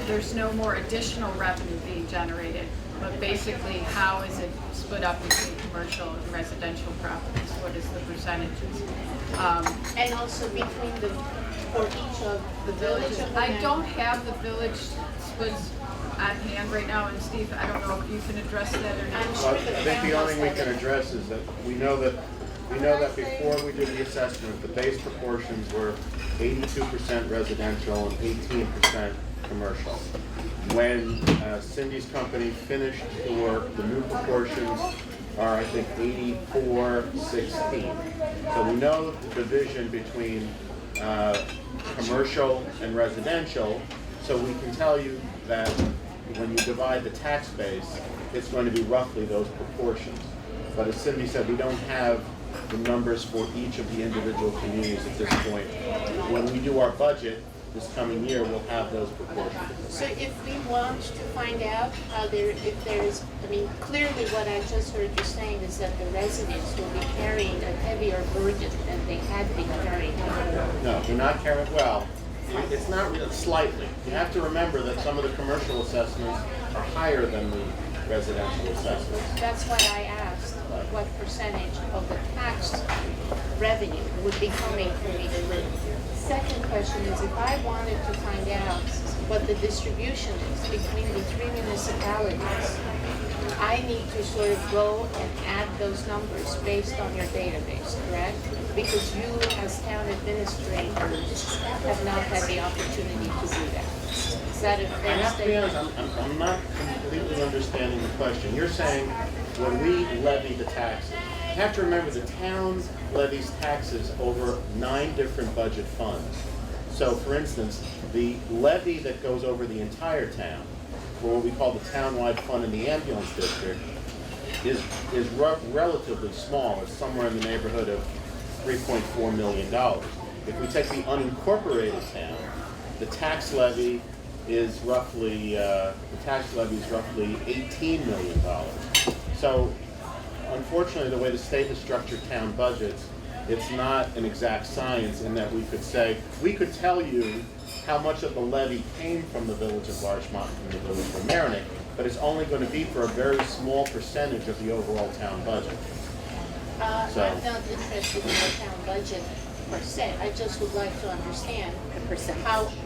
there's no more additional revenue being generated, but basically how is it split up between commercial and residential properties? What is the percentages? And also between for each of the village of I don't have the village splits on hand right now, and Steve, I don't know if you can address that or not. I'm sure I think the only thing we can address is that we know that before we did the assessment, the base proportions were 82% residential and 18% commercial. When Cindy's company finished the work, the new proportions are, I think, 84-16. So we know the division between commercial and residential, so we can tell you that when you divide the tax base, it's going to be roughly those proportions. But as Cindy said, we don't have the numbers for each of the individual communities at this point. When we do our budget this coming year, we'll have those proportions. So if we want to find out clearly what I just heard you saying is that the residents will be carrying a heavier burden than they had been carrying. No, they're not carrying, well, it's not really, slightly. You have to remember that some of the commercial assessments are higher than the residential assessments. That's why I asked what percentage of the tax revenue would be coming from each group. Second question is, if I wanted to find out what the distribution is between the three municipalities, I need to sort of go and add those numbers based on your database, correct? Because you as town administrators have not had the opportunity to do that. Is that a I fair have to be honest, statement? I'm not completely understanding the question. You're saying when we levy the taxes, you have to remember the town levies taxes over 9 different budget funds. So for instance, the levy that goes over the entire town, or what we call the townwide fund in the ambulance district, is relatively small. It's somewhere in the neighborhood of $3.4 million. If we take the unincorporated town, the tax levy is roughly $18 million. So unfortunately, the way the state has structured town budgets, it's not an exact science in that we could tell you how much of the levy came from the village of Larchmont and the village of Mamaroneck, but it's only going to be for a very small percentage of the overall town budget. So- I'm not interested in the town budget per se. I just would like to understand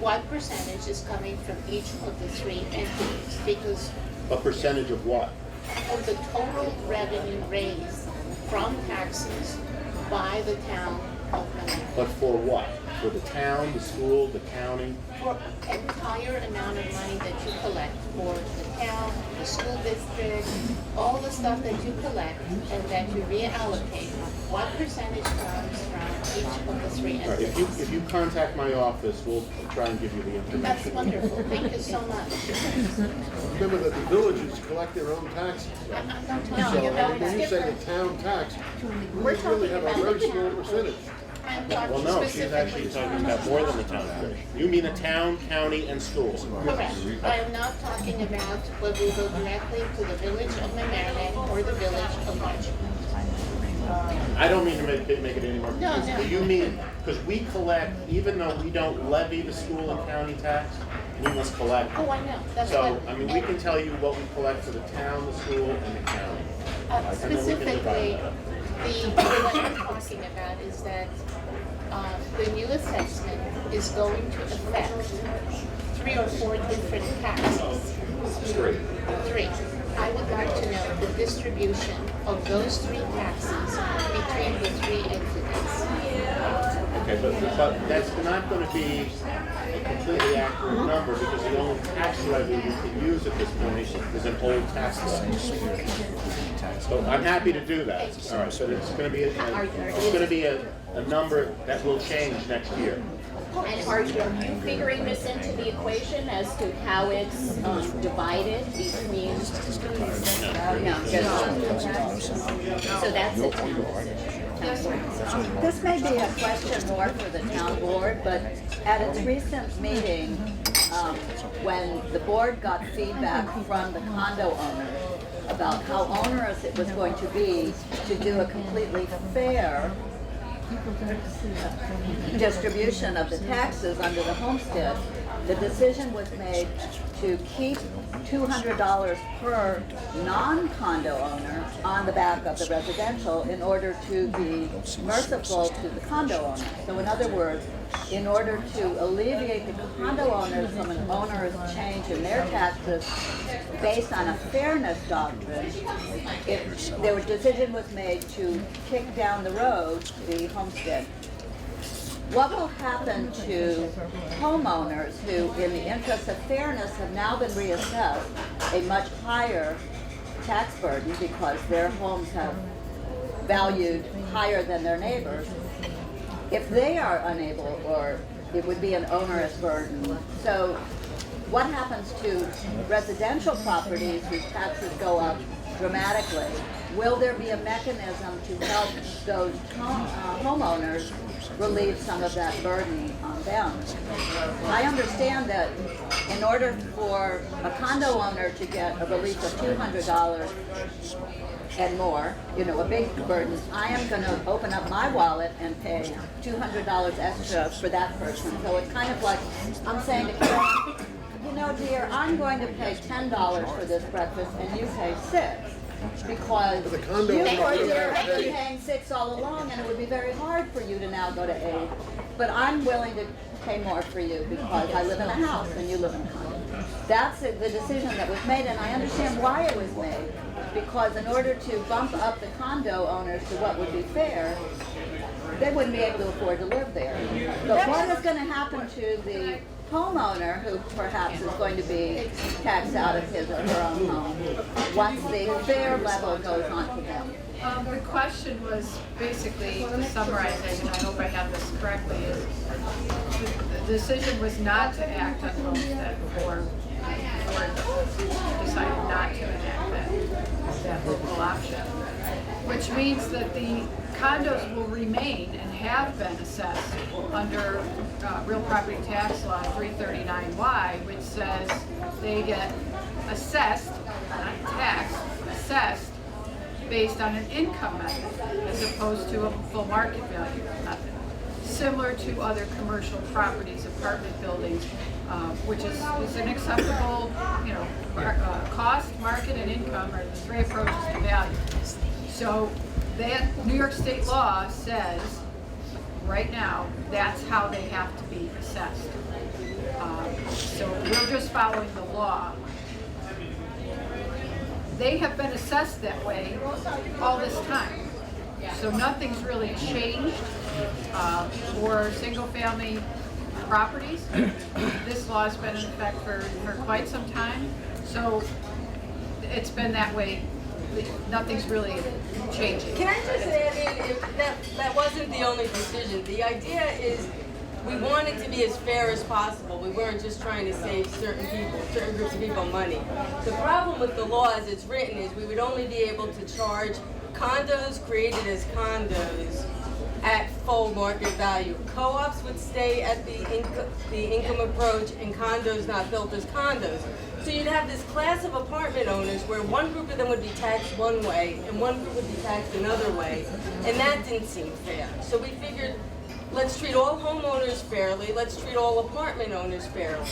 what percentage is coming from each of the 3 entities, because A percentage of what? of the total revenue raised from taxes by the town of Mamaroneck. But for what? For the town, the school, the county? For entire amount of money that you collect for the town, the school district, all the stuff that you collect and that you reallocate, what percentage comes from each of the 3 All right, entities? if you contact my office, we'll try and give you the information. That's wonderful, thank you so much. Remember that the villages collect their own taxes. I'm not So talking about, when you it's say the different. town tax, we We're really talking have a about very the small town. percentage. I'm Well, talking no, she's actually specifically. talking about more than the town. You mean the town, county, and schools. Correct. I am not talking about whether we go directly to the village of Mamaroneck or the village of Larchmont. I don't mean to make it any more No, confusing. no. But you mean, because we collect, even though we don't levy the school and county tax, we must collect. Oh, I know, that's So, what. I mean, we can tell you what we collect for the town, the school, and the county. Specifically, what I'm talking about is that the new assessment is going to affect 3 or 4 different taxes. 3. 3. I would like to know the distribution of those 3 taxes between the 3 entities. Okay, but that's not going to be a completely accurate number because the only tax levy we can use at this point is an old tax levy. So I'm happy to do that. All right, so it's going to be a number that will change next year. And are you figuring this into the equation as to how it's divided between? No, so that's a town decision. This may be a question more for the town board, but at its recent meeting, when the board got feedback from the condo owners about how onerous it was going to be to do a completely fair distribution of the taxes under the homestead, the decision was made to keep $200 per non-condo owner on the back of the residential in order to be merciful to the condo owners. So in other words, in order to alleviate the condo owners from an onerous change in their taxes based on a fairness doctrine, the decision was made to kick down the road the homestead. What will happen to homeowners who, in the interest of fairness, have now been reassessed a much higher tax burden because their homes have valued higher than their neighbors, if they are unable, or it would be an onerous burden? So what happens to residential properties whose taxes go up dramatically? Will there be a mechanism to help those homeowners relieve some of that burden on them? I understand that in order for a condo owner to get a relief of $200 and more, a big burden, I am going to open up my wallet and pay $200 extra for that person. So it's kind of like I'm saying to Karen, dear, I'm going to pay $10 for this breakfast and you pay $6. Because you have been paying $6 all along, and it would be very hard for you to now go to $8. But I'm willing to pay more for you because I live in a house and you live in a condo. That's the decision that was made, and I understand why it was made. because in order to bump up the condo owners to what would be fair, they wouldn't be able to afford to live there. But what is going to happen to the homeowner who perhaps is going to be taxed out of his or her own home once the fair level goes on to them? The question was basically, to summarize it, and I hope I have this correctly, is the decision was not to act on homestead, or decided not to enact that local option, which means that the condos will remain and have been assessed under real property tax law 339Y, which says they get assessed, not taxed, assessed based on an income method as opposed to a full market value method. Similar to other commercial properties, apartment buildings, which is an acceptable, cost, market, and income are the three approaches to value. So that New York state law says right now that's how they have to be assessed. So we're just following the law. They have been assessed that way all this time. So nothing's really changed for single-family properties. This law has been in effect for quite some time. So it's been that way. Nothing's really changing. Can I just add in, if that wasn't the only decision. The idea is we want it to be as fair as possible. We weren't just trying to save certain groups of people money. The problem with the law as it's written is we would only be able to charge condos created as condos at full market value. Co-ops would stay at the income approach, and condos not built as condos. So you'd have this class of apartment owners where one group of them would be taxed one way and one group would be taxed another way, and that didn't seem fair. So we figured, let's treat all homeowners fairly, let's treat all apartment owners fairly.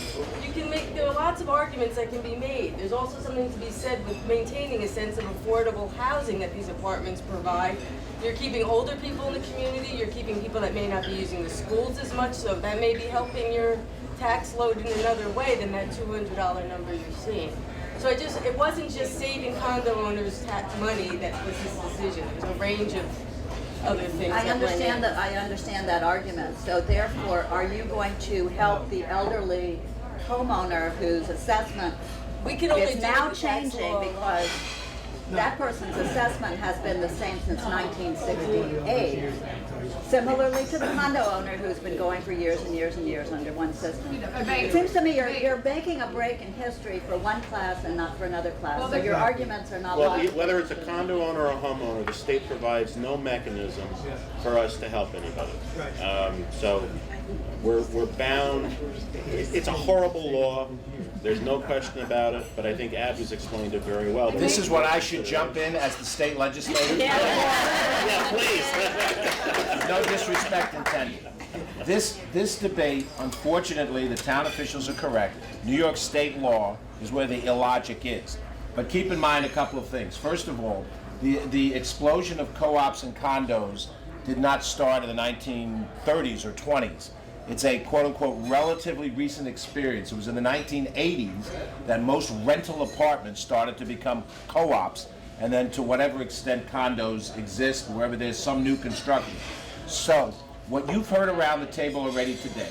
There are lots of arguments that can be made. There's also something to be said with maintaining a sense of affordable housing that these apartments provide. You're keeping older people in the community, you're keeping people that may not be using the schools as much, so that may be helping your tax load in another way than that $200 number you're seeing. So it wasn't just saving condo owners tax money that was this decision. There's a range of other things. I understand that argument. So therefore, are you going to help the elderly homeowner whose assessment is now changing because that person's assessment has been the same since 1968, similarly to the condo owner who's been going for years and years and years under one system? It seems to me you're making a break in history for one class and not for another class, so your arguments are not logical. Whether it's a condo owner or a homeowner, the state provides no mechanism for us to help anybody. So we're bound. It's a horrible law. There's no question about it, but I think Ab has explained it very well. This is what I should jump in as the state legislator? Yeah, please. No disrespect intended. This debate, unfortunately, the town officials are correct. New York state law is where the illogic is. But keep in mind a couple of things. First of all, the explosion of co-ops and condos did not start in the 1930s or 20s. It's a quote-unquote relatively recent experience. It was in the 1980s that most rental apartments started to become co-ops, and then to whatever extent condos exist, wherever there's some new construction. So, what you've heard around the table already today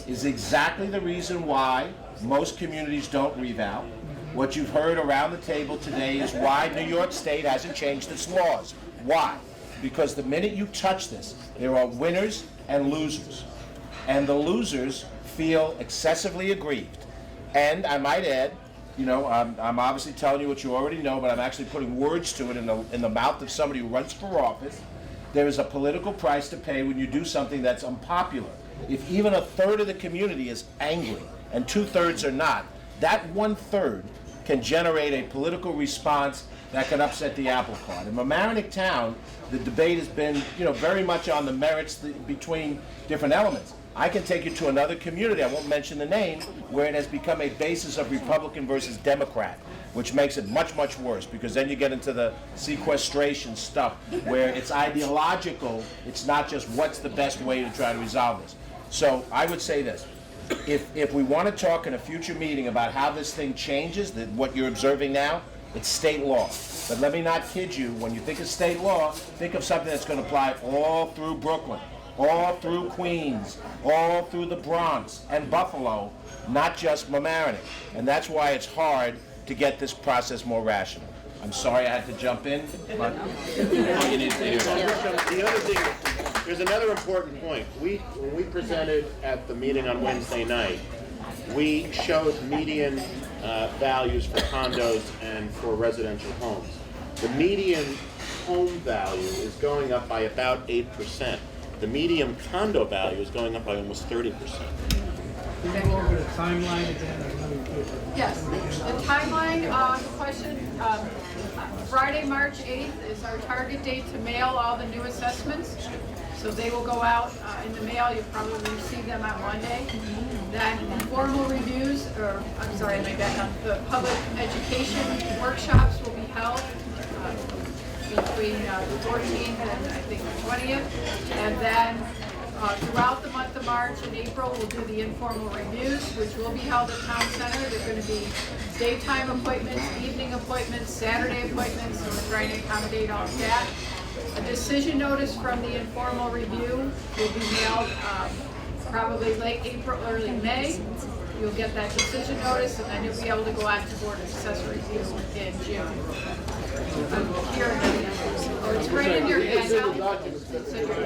is exactly the reason why most communities don't revow. What you've heard around the table today is why New York State hasn't changed its laws. Why? Because the minute you touch this, there are winners and losers. And the losers feel excessively aggrieved. And I might add, I'm obviously telling you what you already know, but I'm actually putting words to it in the mouth of somebody who runs for office. There is a political price to pay when you do something that's unpopular. If even a third of the community is angry and 2/3 are not, that 1/3 can generate a political response that can upset the apple cart. In Mamaroneck town, the debate has been, very much on the merits between different elements. I can take you to another community, I won't mention the name, where it has become a basis of Republican versus Democrat, which makes it much, much worse, because then you get into the sequestration stuff, where it's ideological, it's not just what's the best way to try to resolve this. So I would say this, if we want to talk in a future meeting about how this thing changes, what you're observing now, It's state law. But let me not kid you, when you think of state law, think of something that's going to apply all through Brooklyn, all through Queens, all through the Bronx and Buffalo, not just Mamaroneck. And that's why it's hard to get this process more rational. I'm sorry I had to jump in, but you need to hear that. The other thing, there's another important point. When we presented at the meeting on Wednesday night, we showed median values for condos and for residential homes. The median home value is going up by about 8%. The median condo value is going up by almost 30%. Can you go over the timeline again? Yes, the timeline, the question, Friday, March 8th is our target date to mail all the new assessments. So they will go out in the mail, you'll probably receive them on Monday. Then informal reviews, or, I'm sorry, my back up, the public education workshops will be held between the 14th and I think the 20th. And then throughout the month of March and April, we'll do the informal reviews, which will be held at Town Center. They're going to be daytime appointments, evening appointments, Saturday appointments, so we're trying to accommodate all of that. A decision notice from the informal review will be mailed probably late April, early May. You'll get that decision notice, and then you'll be able to go out to Board of Assessor review in June. It's right in your handout.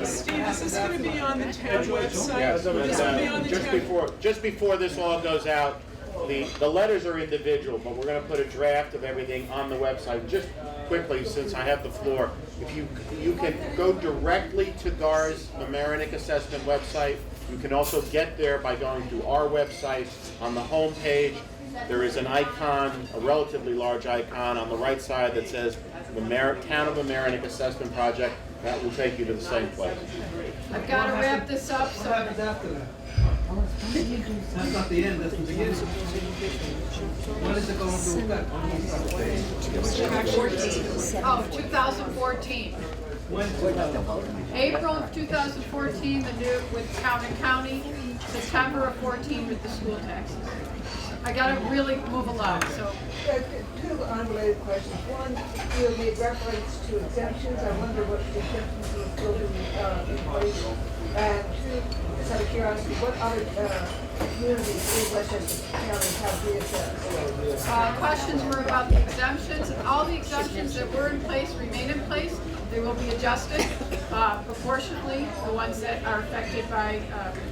Steve, is this going to be on the town website? Is this going to be on the town? Just before this all goes out, the letters are individual, but we're going to put a draft of everything on the website. Just quickly, since I have the floor, if you can go directly to GAR's Mamaroneck Assessment website. You can also get there by going to our website. On the home page, there is an icon, a relatively large icon on the right side that says the Town of Mamaroneck Assessment Project. That will take you to the same place. I've got to wrap this up, so. What happens after that? That's not the end, that's the beginning. When is it going to effect? Oh, 2014. April of 2014, the new with Town and County, September of 14 with the school taxes. I gotta really move along, so. Two unrelated questions. One, you'll be reference to exemptions. I wonder what the exemptions will still be in place. And two, just out of curiosity, what other communities in Westchester County have reassessed? Questions were about the exemptions. All the exemptions that were in place remain in place. They will be adjusted proportionately, the ones that are affected by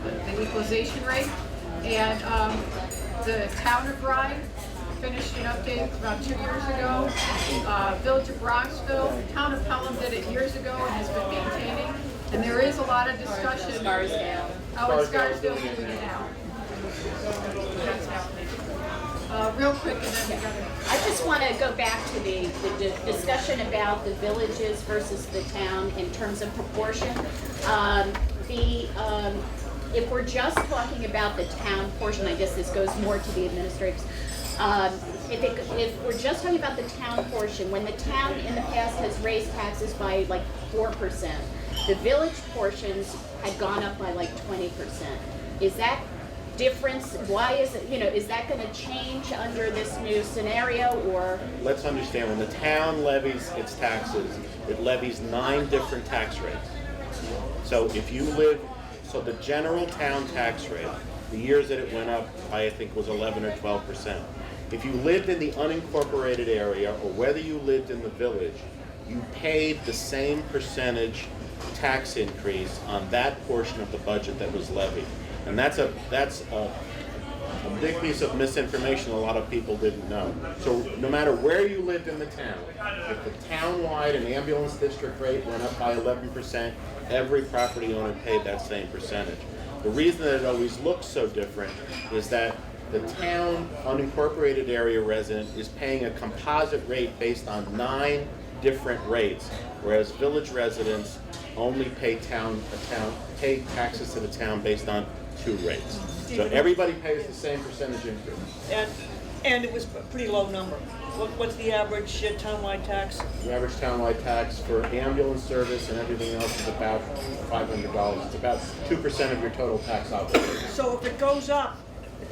the equalization rate. And the town of Rye finished an update about 2 years ago. Village of Bronxville, the town of Pelham did it years ago and has been maintaining. And there is a lot of discussion. Scarsdale. Oh, and Scarsdale doing it now. That's happening. Real quick, and then we gotta. I just want to go back to the discussion about the villages versus the town in terms of proportion. If we're just talking about the town portion, I guess this goes more to the administrators. If we're just talking about the town portion, when the town in the past has raised taxes by like 4%, the village portions had gone up by like 20%. Is that difference, why is it, is that going to change under this new scenario, or? Let's understand, when the town levies its taxes, it levies 9 different tax rates. So if you live, so the general town tax rate, the years that it went up, I think was 11 or 12%. If you lived in the unincorporated area, or whether you lived in the village, you paid the same percentage tax increase on that portion of the budget that was levied. And that's a big piece of misinformation a lot of people didn't know. So no matter where you lived in the town, if the town-wide and ambulance district rate went up by 11%, every property owner paid that same percentage. The reason that it always looks so different is that the town unincorporated area resident is paying a composite rate based on 9 different rates, whereas village residents only pay taxes to the town based on 2 rates. So everybody pays the same percentage increase. And it was a pretty low number. What's the average townwide tax? The average townwide tax for ambulance service and everything else is about $500. It's about 2% of your total tax obligation. So if it goes up,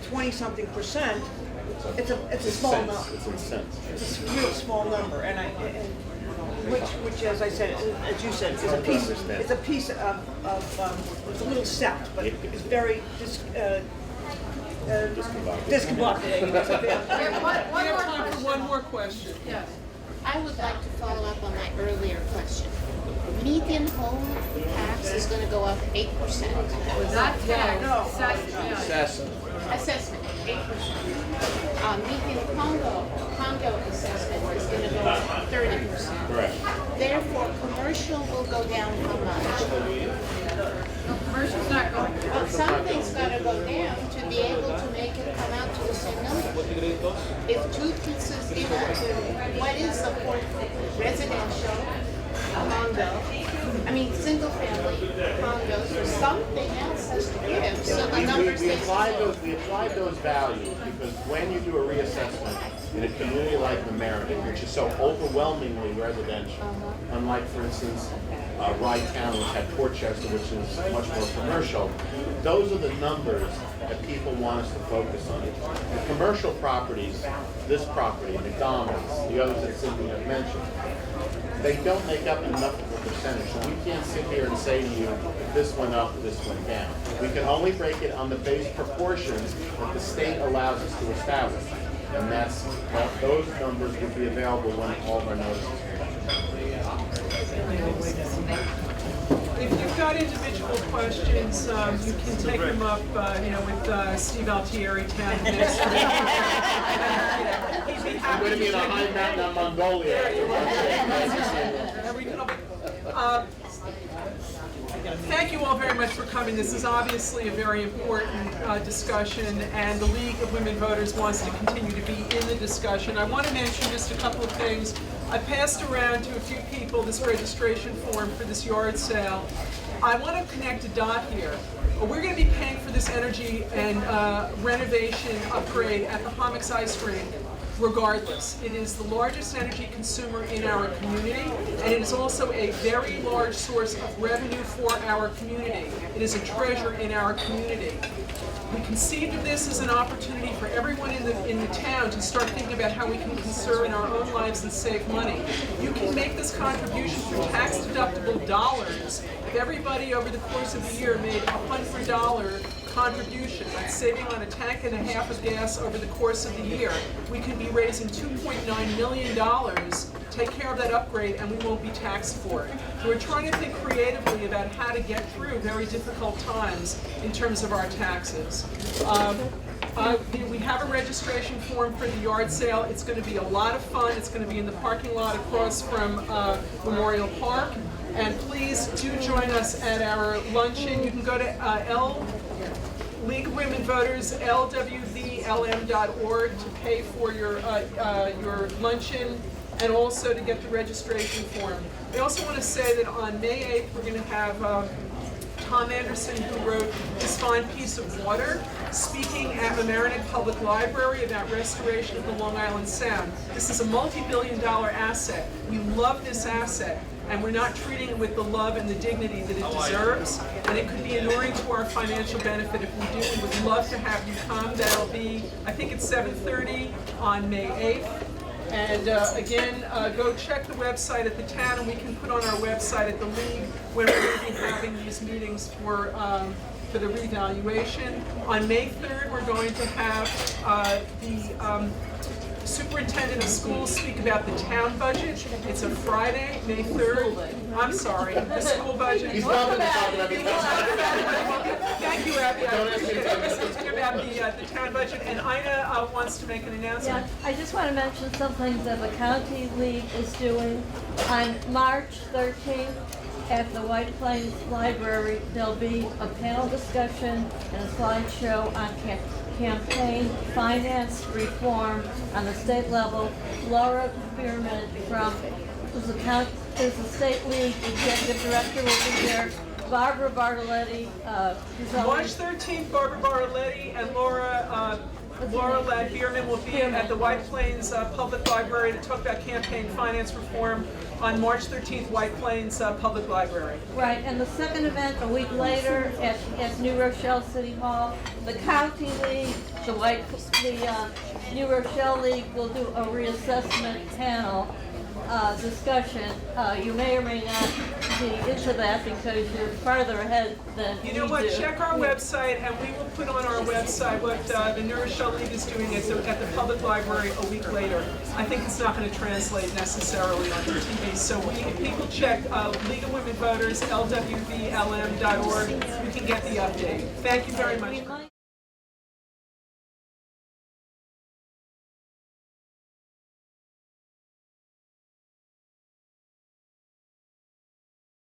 20-something percent, it's a small Cents. number. It's in cents. It's a real small number, which, as I said, as you said, is a piece. It's a piece of it's a little set, but it's very discombobulating. We have time for one more question. Yes. I would like to follow up on my earlier question. Median home tax is gonna go up 8%. Not tax, assessment. Assessment. Assessment, 8%. Median condo assessment is gonna go up 30%. Correct. Therefore, commercial will go down how much? No, commercial's not going to. Well, something's gotta go down to be able to make it come out to the same number. If two pieces, what is the residential condo? I mean, single family condos, or something else has to give, so the numbers We stay applied those values because when you do a reassessment in a community like the Meriden, which is so overwhelmingly residential, unlike, for instance, Rye Town, which had Portchester, which is much more commercial, those are the numbers that people want us to focus on. The commercial properties, this property, McDonald's, the others that Cindy had mentioned, they don't make up enough of a percentage. So we can't sit here and say to you, this went up, this went down. We can only break it on the base proportions that the state allows us to establish. And those numbers will be available when all of our notices If you've got individual questions, you can take them up, with Steve Altieri, town administrator. He'd be I'm happy going to be in a take high mountain of Mongolia. And we can thank you all very much for coming. This is obviously a very important discussion, and the League of Women Voters wants to continue to be in the discussion. I want to mention just a couple of things. I passed around to a few people this registration form for this yard sale. I want to connect a dot here. We're going to be paying for this energy and renovation upgrade at the Hommocks Ice Rink regardless. It is the largest energy consumer in our community, and it is also a very large source of revenue for our community. It is a treasure in our community. We conceived of this as an opportunity for everyone in the town to start thinking about how we can conserve in our own lives and save money. You can make this contribution through tax-deductible dollars. If everybody over the course of the year made $100 contribution, that's saving on a tank and a half of gas over the course of the year, we could be raising $2.9 million, take care of that upgrade, and we won't be taxed for it. So we're trying to think creatively about how to get through very difficult times in terms of our taxes. We have a registration form for the yard sale. It's going to be a lot of fun. It's going to be in the parking lot across from Memorial Park. And please do join us at our luncheon. You can go to League of Women Voters, lwvlm.org, to pay for your luncheon and also to get the registration form. I also want to say that on May 8th, we're going to have Tom Anderson, who wrote this fine piece of water, speaking at the Mamaroneck Public Library about restoration of the Long Island Sound. This is a multi-billion-dollar asset. We love this asset, and we're not treating it with the love and the dignity that it deserves, and it could be inuring to our financial benefit if we do. We would love to have you come. That'll be, I think it's 7:30 on May 8th. And again, go check the website at the town, and we can put on our website at the League when we're going to be having these meetings for the revaluation. On May 3rd, we're going to have the superintendent of schools speak about the town budget. It's a Friday, May 3rd. I'm sorry, the school budget. He's welcome to talk about the Thank you, Abby. I appreciate it. Speaking about the town budget, and Ina wants to make an announcement. Yeah, I just want to mention something that the County League is doing. On March 13th, at the White Plains Library, there'll be a panel discussion and a slideshow on campaign finance reform on the state level. Laura Bierman who's the State League Executive Director, will be there. Barbara Bartoletti, March 13th, Barbara Bartoletti and Laura Laura Ladd Bierman will be at the White Plains Public Library to talk about campaign finance reform on March 13th, White Plains Public Library. Right, and the second event a week later at New Rochelle City Hall, the County League, the New Rochelle League will do a reassessment panel discussion. You may or may not be into that because you're farther ahead than You know we what, do. check our website and we will put on our website what the New Rochelle League is doing at the public library a week later. I think it's not going to translate necessarily on TV, so if people check League of Women Voters, lwvlm.org, you can get the update. Thank you very much.